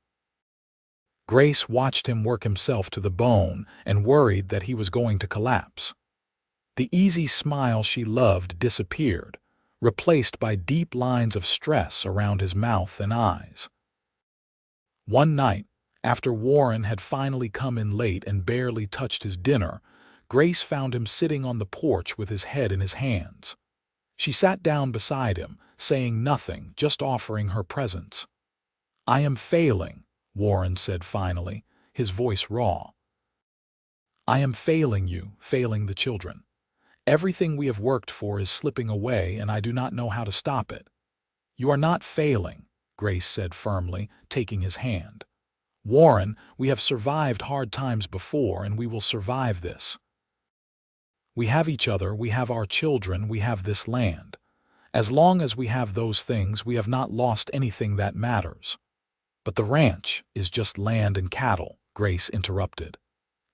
Grace watched him work himself to the bone and worried that he was going to collapse. The easy smile she loved disappeared, replaced by deep lines of stress around his mouth and eyes. One night, after Warren had finally come in late and barely touched his dinner, Grace found him sitting on the porch with his head in his hands. She sat down beside him, saying nothing, just offering her presence. "I am failing," Warren said finally, his voice raw. "I am failing you, failing the children. Everything we have worked for is slipping away, and I do not know how to stop it." "You are not failing," Grace said firmly, taking his hand. "Warren, we have survived hard times before, and we will survive this. We have each other, we have our children, we have this land. As long as we have those things, we have not lost anything that matters." "But the ranch is just land and cattle," Grace interrupted.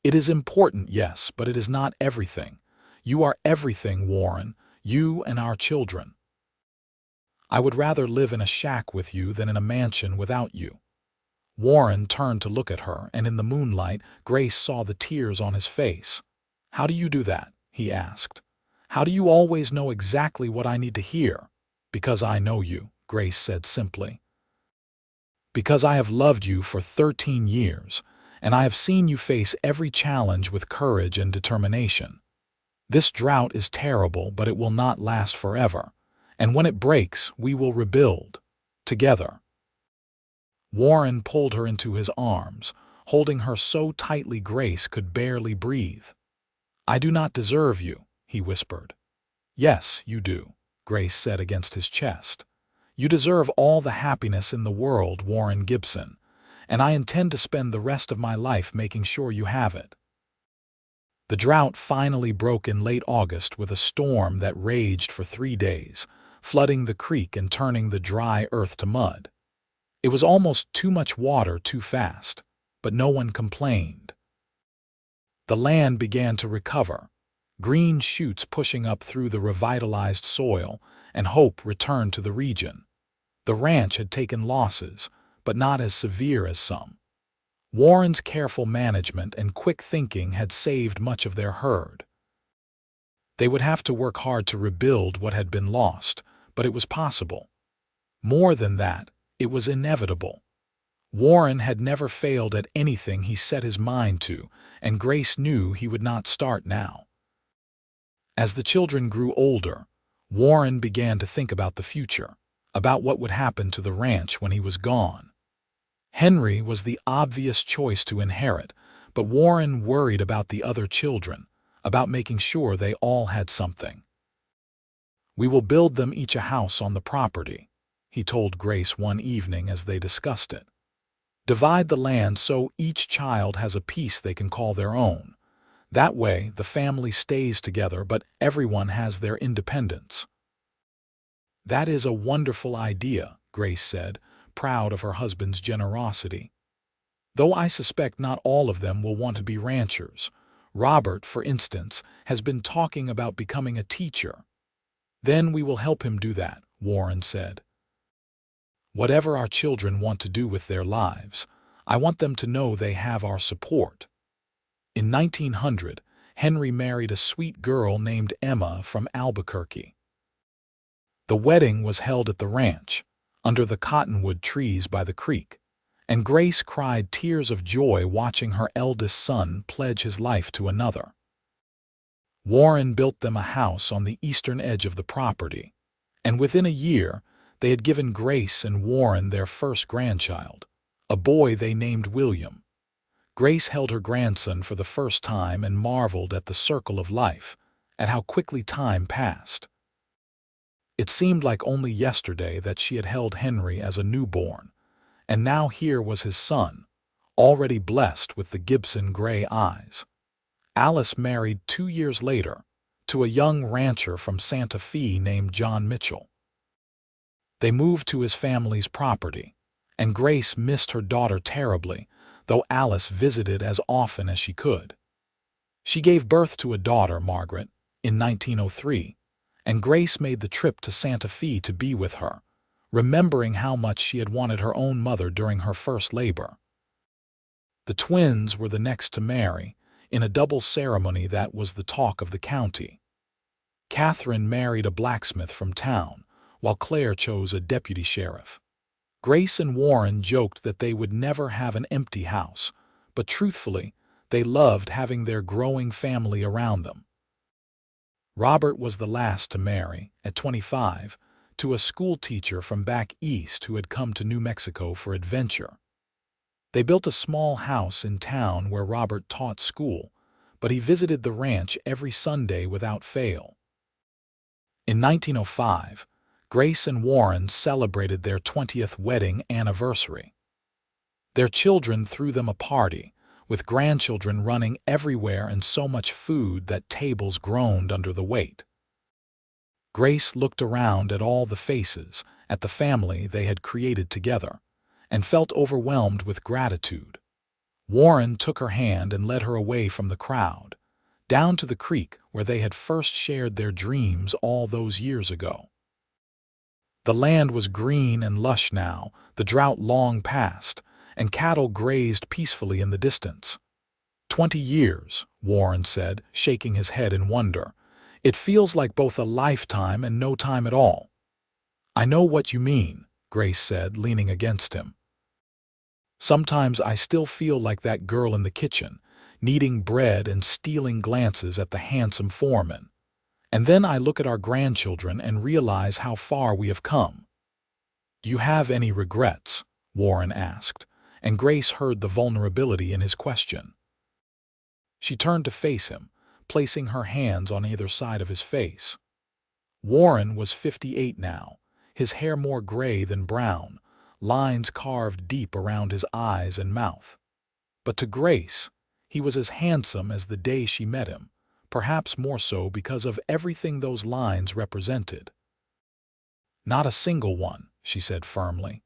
"It is important, yes, but it is not everything. You are everything, Warren, you and our children. I would rather live in a shack with you than in a mansion without you." Warren turned to look at her, and in the moonlight, Grace saw the tears on his face. "How do you do that?" he asked. "How do you always know exactly what I need to hear?" "Because I know you," Grace said simply. "Because I have loved you for 13 years, and I have seen you face every challenge with courage and determination. This drought is terrible, but it will not last forever, and when it breaks, we will rebuild, together." Warren pulled her into his arms, holding her so tightly Grace could barely breathe. "I do not deserve you," he whispered. "Yes, you do," Grace said against his chest. "You deserve all the happiness in the world, Warren Gibson, and I intend to spend the rest of my life making sure you have it." The drought finally broke in late August with a storm that raged for 3 days, flooding the creek and turning the dry earth to mud. It was almost too much water too fast, but no one complained. The land began to recover, green shoots pushing up through the revitalized soil, and hope returned to the region. The ranch had taken losses, but not as severe as some. Warren's careful management and quick thinking had saved much of their herd. They would have to work hard to rebuild what had been lost, but it was possible. More than that, it was inevitable. Warren had never failed at anything he set his mind to, and Grace knew he would not start now. As the children grew older, Warren began to think about the future, about what would happen to the ranch when he was gone. Henry was the obvious choice to inherit, But Warren worried about the other children, about making sure they all had something. "We will build them each a house on the property," he told Grace one evening as they discussed it. "Divide the land so each child has a piece they can call their own. That way, the family stays together, but everyone has their independence." "That is a wonderful idea," Grace said, proud of her husband's generosity. "Though I suspect not all of them will want to be ranchers. Robert, for instance, has been talking about becoming a teacher." "Then we will help him do that," Warren said. "Whatever our children want to do with their lives, I want them to know they have our support." In 1900, Henry married a sweet girl named Emma from Albuquerque. The wedding was held at the ranch, under the cottonwood trees by the creek, and Grace cried tears of joy watching her eldest son pledge his life to another. Warren built them a house on the eastern edge of the property, and within a year they had given Grace and Warren their first grandchild, a boy they named William. Grace held her grandson for the first time and marveled at the circle of life, at how quickly time passed. It seemed like only yesterday that she had held Henry as a newborn, and now here was his son, already blessed with the Gibson gray eyes. Alice married 2 years later to a young rancher from Santa Fe named John Mitchell. They moved to his family's property, and Grace missed her daughter terribly, though Alice visited as often as she could. She gave birth to a daughter, Margaret, in 1903, and Grace made the trip to Santa Fe to be with her, remembering how much she had wanted her own mother during her first labor. The twins were the next to marry, in a double ceremony that was the talk of the county. Catherine married a blacksmith from town, while Claire chose a deputy sheriff. Grace and Warren joked that they would never have an empty house, but truthfully, they loved having their growing family around them. Robert was the last to marry, at 25, to a school teacher from back east who had come to New Mexico for adventure. They built a small house in town where Robert taught school, but he visited the ranch every Sunday without fail. In 1905, Grace and Warren celebrated their 20th wedding anniversary. Their children threw them a party, with grandchildren running everywhere and so much food that tables groaned under the weight. Grace looked around at all the faces, at the family they had created together, and felt overwhelmed with gratitude. Warren took her hand and led her away from the crowd, down to the creek where they had first shared their dreams all those years ago. The land was green and lush now, the drought long past, and cattle grazed peacefully in the distance. 20 years, Warren said, shaking his head in wonder. "It feels like both a lifetime and no time at all." "I know what you mean," Grace said, leaning against him. "Sometimes I still feel like that girl in the kitchen, kneading bread and stealing glances at the handsome foreman. And then I look at our grandchildren and realize how far we have come." "Do you have any regrets?" Warren asked, and Grace heard the vulnerability in his question. She turned to face him, placing her hands on either side of his face. Warren was 58 now, his hair more gray than brown, lines carved deep around his eyes and mouth. But to Grace, he was as handsome as the day she met him, perhaps more so because of everything those lines represented. "Not a single one," she said firmly.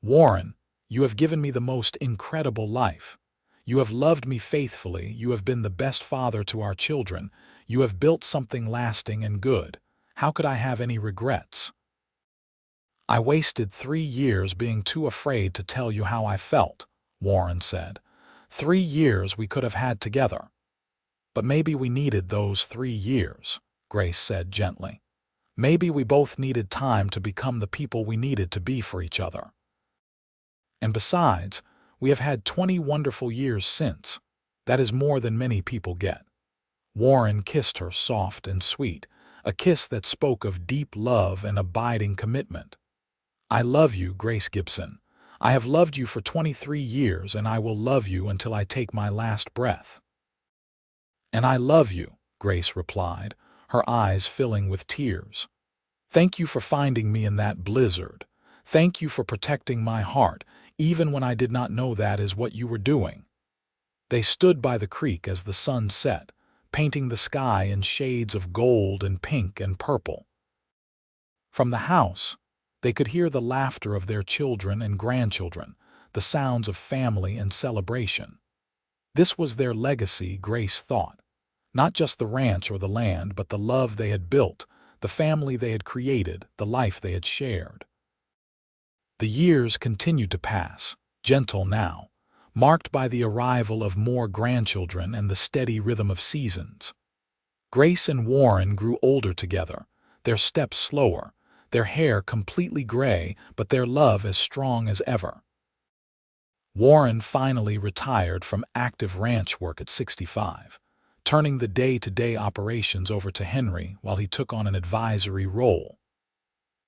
"Warren, you have given me the most incredible life. You have loved me faithfully, you have been the best father to our children, you have built something lasting and good. How could I have any regrets?" "I wasted 3 years being too afraid to tell you how I felt," Warren said. 3 years we could have had together. "But maybe we needed those 3 years," Grace said gently. "Maybe we both needed time to become the people we needed to be for each other. And besides, we have had 20 wonderful years since. That is more than many people get." Warren kissed her soft and sweet, a kiss that spoke of deep love and abiding commitment. "I love you, Grace Gibson. I have loved you for 23 years, and I will love you until I take my last breath." "And I love you," Grace replied, her eyes filling with tears. "Thank you for finding me in that blizzard. Thank you for protecting my heart, even when I did not know that is what you were doing." They stood by the creek as the sun set, painting the sky in shades of gold and pink and purple. From the house, they could hear the laughter of their children and grandchildren, the sounds of family and celebration. This was their legacy, Grace thought. Not just the ranch or the land, but the love they had built, the family they had created, the life they had shared. The years continued to pass, gentle now, marked by the arrival of more grandchildren and the steady rhythm of seasons. Grace and Warren grew older together, their steps slower, their hair completely gray, but their love as strong as ever. Warren finally retired from active ranch work at 65, turning the day-to-day operations over to Henry while he took on an advisory role.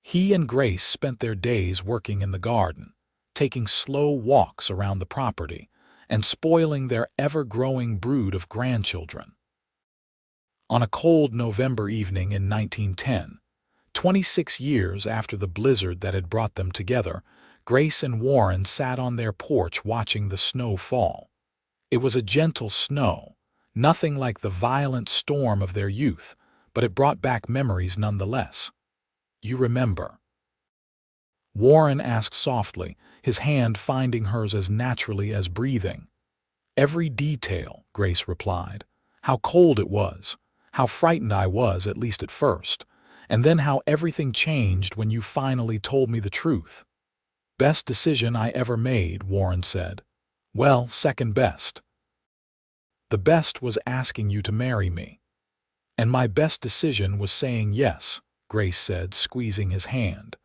He and Grace spent their days working in the garden, taking slow walks around the property, and spoiling their ever-growing brood of grandchildren. On a cold November evening in 1910, 26 years after the blizzard that had brought them together, Grace and Warren sat on their porch watching the snow fall. It was a gentle snow, nothing like the violent storm of their youth, but it brought back memories nonetheless. "You remember?" Warren asked softly, his hand finding hers as naturally as breathing. "Every detail," Grace replied. "How cold it was, how frightened I was, at least at first, and then how everything changed when you finally told me the truth." "Best decision I ever made," Warren said. "Well, second best. The best was asking you to marry me." "And my best decision was saying yes," Grace said, squeezing his hand.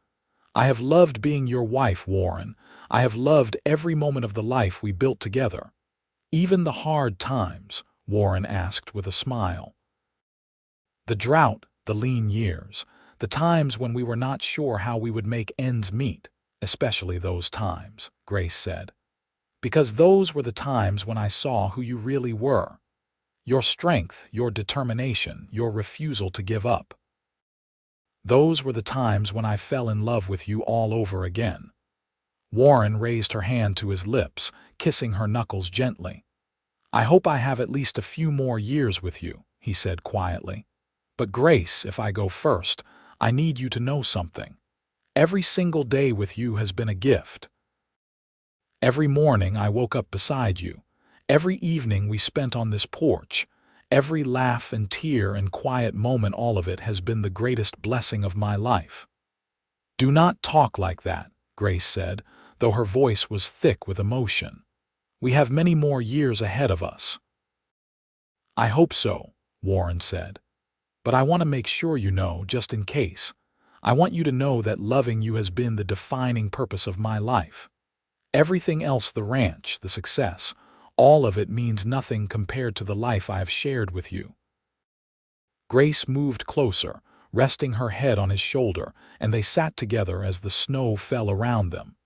"I have loved being your wife, Warren. I have loved every moment of the life we built together." "Even the hard times?" Warren asked with a smile. "The drought, the lean years, the times when we were not sure how we would make ends meet, especially those times," Grace said. "Because those were the times when I saw who you really were. Your strength, your determination, your refusal to give up. Those were the times when I fell in love with you all over again." Warren raised her hand to his lips, kissing her knuckles gently. "I hope I have at least a few more years with you," he said quietly. "But Grace, if I go first, I need you to know something. Every single day with you has been a gift. Every morning I woke up beside you. Every evening we spent on this porch. Every laugh and tear and quiet moment, all of it has been the greatest blessing of my life." "Do not talk like that," Grace said, though her voice was thick with emotion. "We have many more years ahead of us." "I hope so," Warren said. "But I want to make sure you know, just in case. I want you to know that loving you has been the defining purpose of my life. Everything else, the ranch, the success, all of it means nothing compared to the life I have shared with you." Grace moved closer, resting her head on his shoulder, and they sat together as the snow fell around them.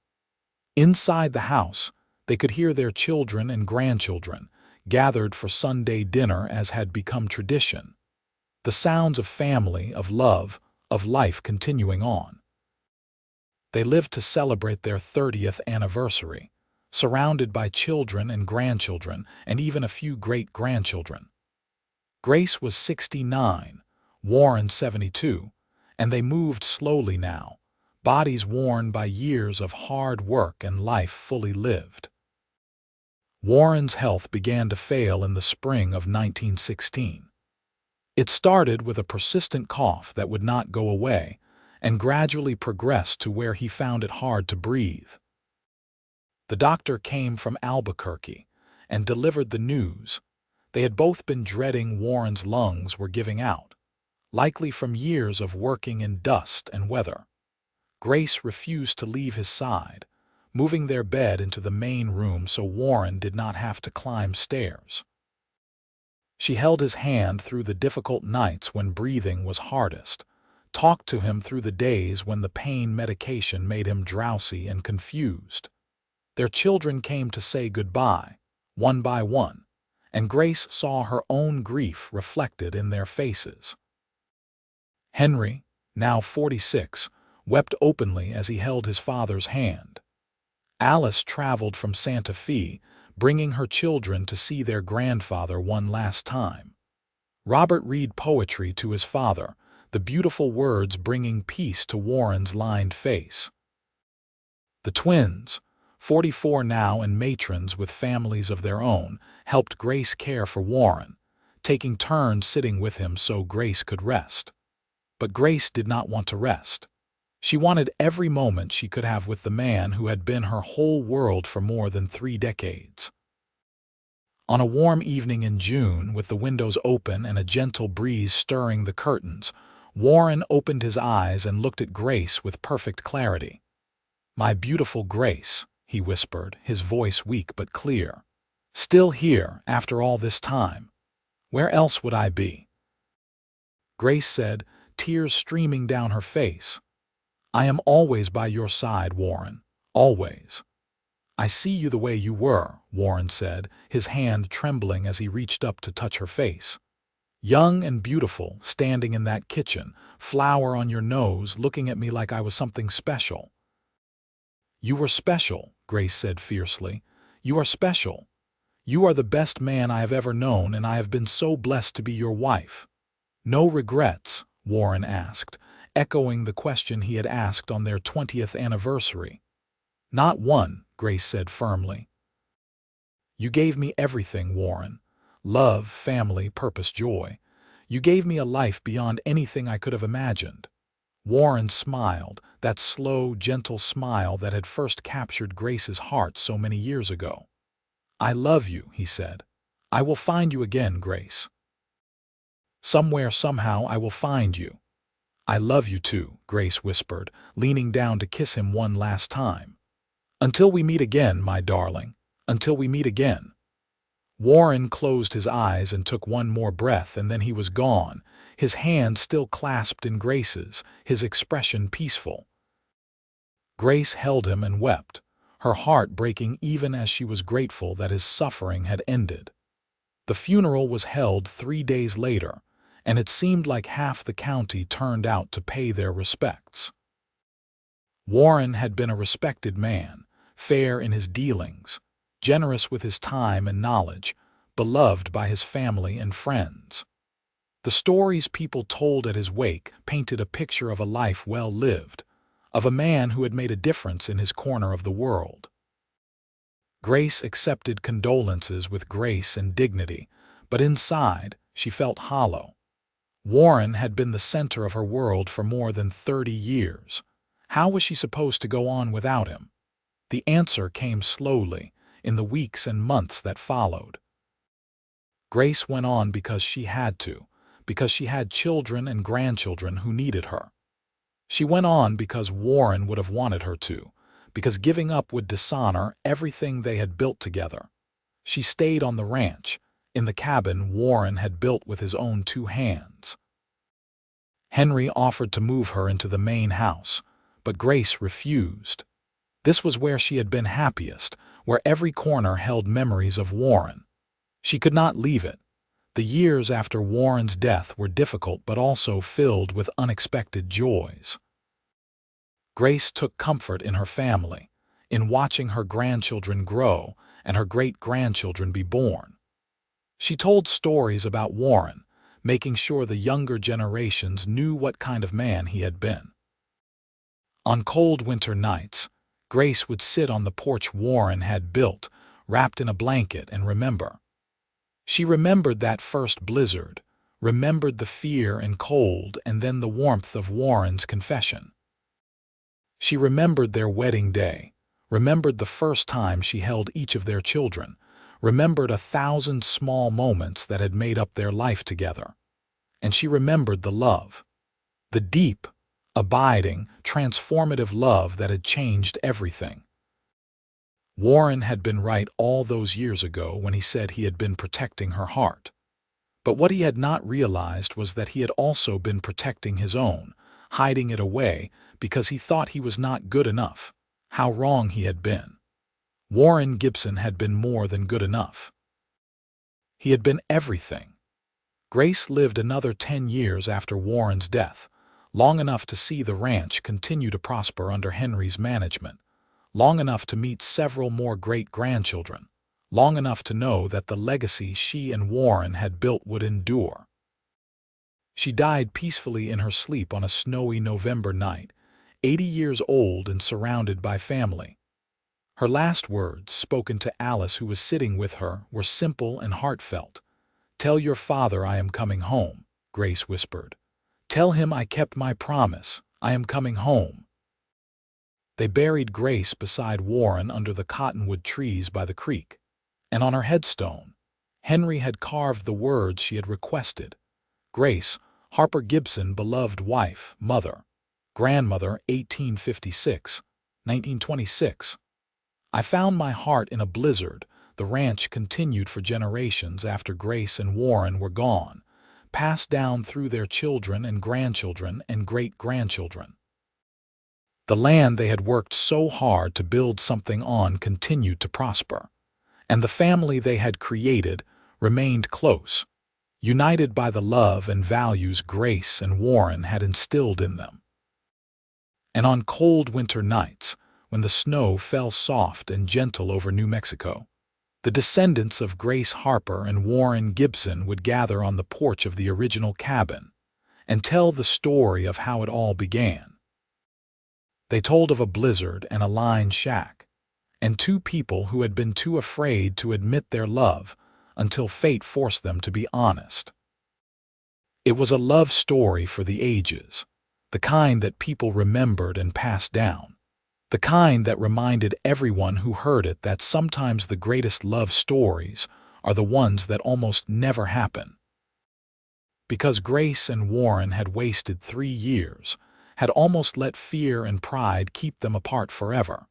Inside the house, they could hear their children and grandchildren, gathered for Sunday dinner as had become tradition. The sounds of family, of love, of life continuing on. They lived to celebrate their 30th anniversary, surrounded by children and grandchildren and even a few great-grandchildren. Grace was 69, Warren 72, and they moved slowly now, bodies worn by years of hard work and life fully lived. Warren's health began to fail in the spring of 1916. It started with a persistent cough that would not go away and gradually progressed to where he found it hard to breathe. The doctor came from Albuquerque and delivered the news. They had both been dreading Warren's lungs were giving out, likely from years of working in dust and weather. Grace refused to leave his side, moving their bed into the main room so Warren did not have to climb stairs. She held his hand through the difficult nights when breathing was hardest, talked to him through the days when the pain medication made him drowsy and confused. Their children came to say goodbye, one by one, and Grace saw her own grief reflected in their faces. Henry, now 46, wept openly as he held his father's hand. Alice traveled from Santa Fe, bringing her children to see their grandfather one last time. Robert read poetry to his father, the beautiful words bringing peace to Warren's lined face. The twins, 44 now and matrons with families of their own, helped Grace care for Warren, taking turns sitting with him so Grace could rest. But Grace did not want to rest. She wanted every moment she could have with the man who had been her whole world for more than 3 decades. On a warm evening in June, with the windows open and a gentle breeze stirring the curtains, Warren opened his eyes and looked at Grace with perfect clarity. "My beautiful Grace," he whispered, his voice weak but clear. "Still here, after all this time. Where else would I be?" Grace said, tears streaming down her face, "I am always by your side, Warren, always." "I see you the way you were," Warren said, his hand trembling as he reached up to touch her face. "Young and beautiful, standing in that kitchen, flower on your nose, looking at me like I was something special." "You were special," Grace said fiercely. "You are special. You are the best man I have ever known, and I have been so blessed to be your wife." "No regrets?" Warren asked, echoing the question he had asked on their 20th anniversary. "Not one," Grace said firmly. "You gave me everything, Warren. Love, family, purpose, joy. You gave me a life beyond anything I could have imagined." Warren smiled, that slow, gentle smile that had first captured Grace's heart so many years ago. "I love you," he said. "I will find you again, Grace. Somewhere, somehow, I will find you." "I love you too," Grace whispered, leaning down to kiss him one last time. "Until we meet again, my darling. Until we meet again." Warren closed his eyes and took one more breath, and then he was gone, his hand still clasped in Grace's, his expression peaceful. Grace held him and wept, her heart breaking even as she was grateful that his suffering had ended. The funeral was held 3 days later, and it seemed like half the county turned out to pay their respects. Warren had been a respected man, fair in his dealings, generous with his time and knowledge, beloved by his family and friends. The stories people told at his wake painted a picture of a life well lived, of a man who had made a difference in his corner of the world. Grace accepted condolences with grace and dignity, but inside she felt hollow. Warren had been the center of her world for more than 30 years. How was she supposed to go on without him? The answer came slowly, in the weeks and months that followed. Grace went on because she had to, because she had children and grandchildren who needed her. She went on because Warren would have wanted her to, because giving up would dishonor everything they had built together. She stayed on the ranch, in the cabin Warren had built with his own 2 hands. Henry offered to move her into the main house, but Grace refused. This was where she had been happiest, where every corner held memories of Warren. She could not leave it. The years after Warren's death were difficult but also filled with unexpected joys. Grace took comfort in her family, in watching her grandchildren grow and her great-grandchildren be born. She told stories about Warren, making sure the younger generations knew what kind of man he had been. On cold winter nights, Grace would sit on the porch Warren had built, wrapped in a blanket, and remember. She remembered that first blizzard, remembered the fear and cold, and then the warmth of Warren's confession. She remembered their wedding day, remembered the first time she held each of their children, remembered 1,000 small moments that had made up their life together. And she remembered the love, the deep, abiding, transformative love that had changed everything. Warren had been right all those years ago when he said he had been protecting her heart. But what he had not realized was that he had also been protecting his own, hiding it away because he thought he was not good enough. How wrong he had been. Warren Gibson had been more than good enough. He had been everything. Grace lived another 10 years after Warren's death, long enough to see the ranch continue to prosper under Henry's management, long enough to meet several more great-grandchildren, long enough to know that the legacy she and Warren had built would endure. She died peacefully in her sleep on a snowy November night, 80 years old and surrounded by family. Her last words, spoken to Alice, who was sitting with her, were simple and heartfelt. "Tell your father I am coming home," Grace whispered. "Tell him I kept my promise. I am coming home." They buried Grace beside Warren under the cottonwood trees by the creek, and on her headstone, Henry had carved the words she had requested: Grace, Harper Gibson, beloved wife, mother, grandmother, 1856, 1926. I found my heart in a blizzard. The ranch continued for generations after Grace and Warren were gone, passed down through their children and grandchildren and great-grandchildren. The land they had worked so hard to build something on continued to prosper, and the family they had created remained close, united by the love and values Grace and Warren had instilled in them. And on cold winter nights, when the snow fell soft and gentle over New Mexico, the descendants of Grace Harper and Warren Gibson would gather on the porch of the original cabin and tell the story of how it all began. They told of a blizzard and a lined shack, and two people who had been too afraid to admit their love until fate forced them to be honest. It was a love story for the ages, the kind that people remembered and passed down, the kind that reminded everyone who heard it that sometimes the greatest love stories are the ones that almost never happen. Because Grace and Warren had wasted 3 years, had almost let fear and pride keep them apart forever.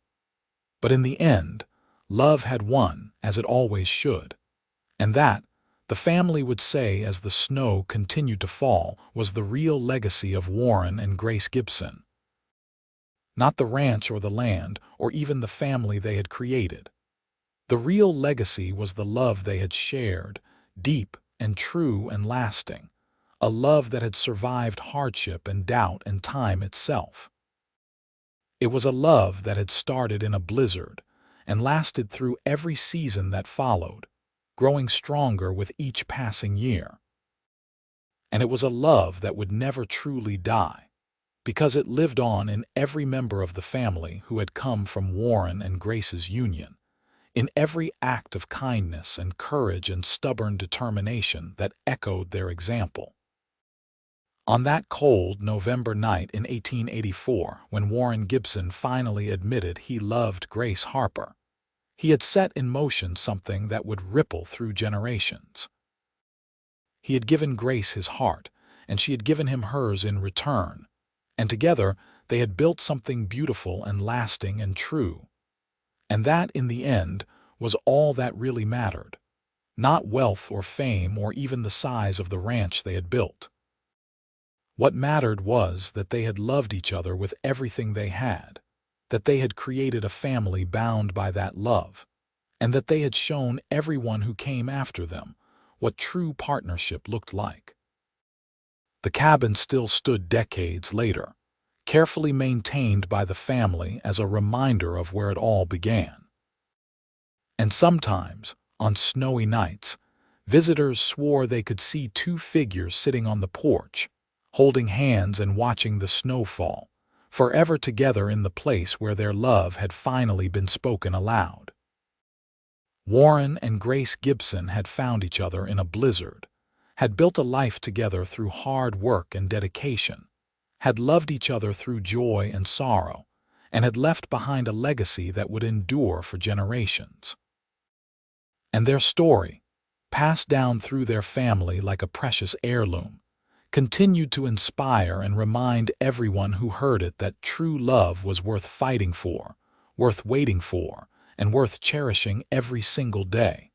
But in the end, love had won, as it always should, and that, the family would say as the snow continued to fall, was the real legacy of Warren and Grace Gibson. Not the ranch or the land, or even the family they had created. The real legacy was the love they had shared, deep and true and lasting, a love that had survived hardship and doubt and time itself. It was a love that had started in a blizzard and lasted through every season that followed, growing stronger with each passing year. And it was a love that would never truly die, because it lived on in every member of the family who had come from Warren and Grace's union, in every act of kindness and courage and stubborn determination that echoed their example. On that cold November night in 1884, when Warren Gibson finally admitted he loved Grace Harper, he had set in motion something that would ripple through generations. He had given Grace his heart, and she had given him hers in return, and together they had built something beautiful and lasting and true. And that, in the end, was all that really mattered, not wealth or fame or even the size of the ranch they had built. What mattered was that they had loved each other with everything they had, that they had created a family bound by that love, and that they had shown everyone who came after them what true partnership looked like. The cabin still stood decades later, carefully maintained by the family as a reminder of where it all began. And sometimes, on snowy nights, visitors swore they could see two figures sitting on the porch, holding hands and watching the snow fall, forever together in the place where their love had finally been spoken aloud. Warren and Grace Gibson had found each other in a blizzard, had built a life together through hard work and dedication, had loved each other through joy and sorrow, and had left behind a legacy that would endure for generations. And their story, passed down through their family like a precious heirloom, continued to inspire and remind everyone who heard it that true love was worth fighting for, worth waiting for, and worth cherishing every single day.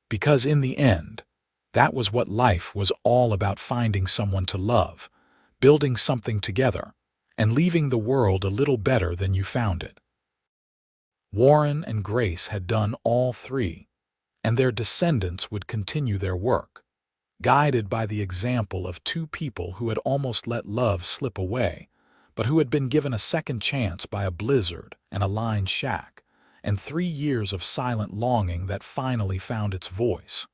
Because in the end, that was what life was all about: finding someone to love, building something together, and leaving the world a little better than you found it. Warren and Grace had done all three, and their descendants would continue their work, guided by the example of two people who had almost let love slip away, but who had been given a second chance by a blizzard and a lined shack, and 3 years of silent longing that finally found its voice.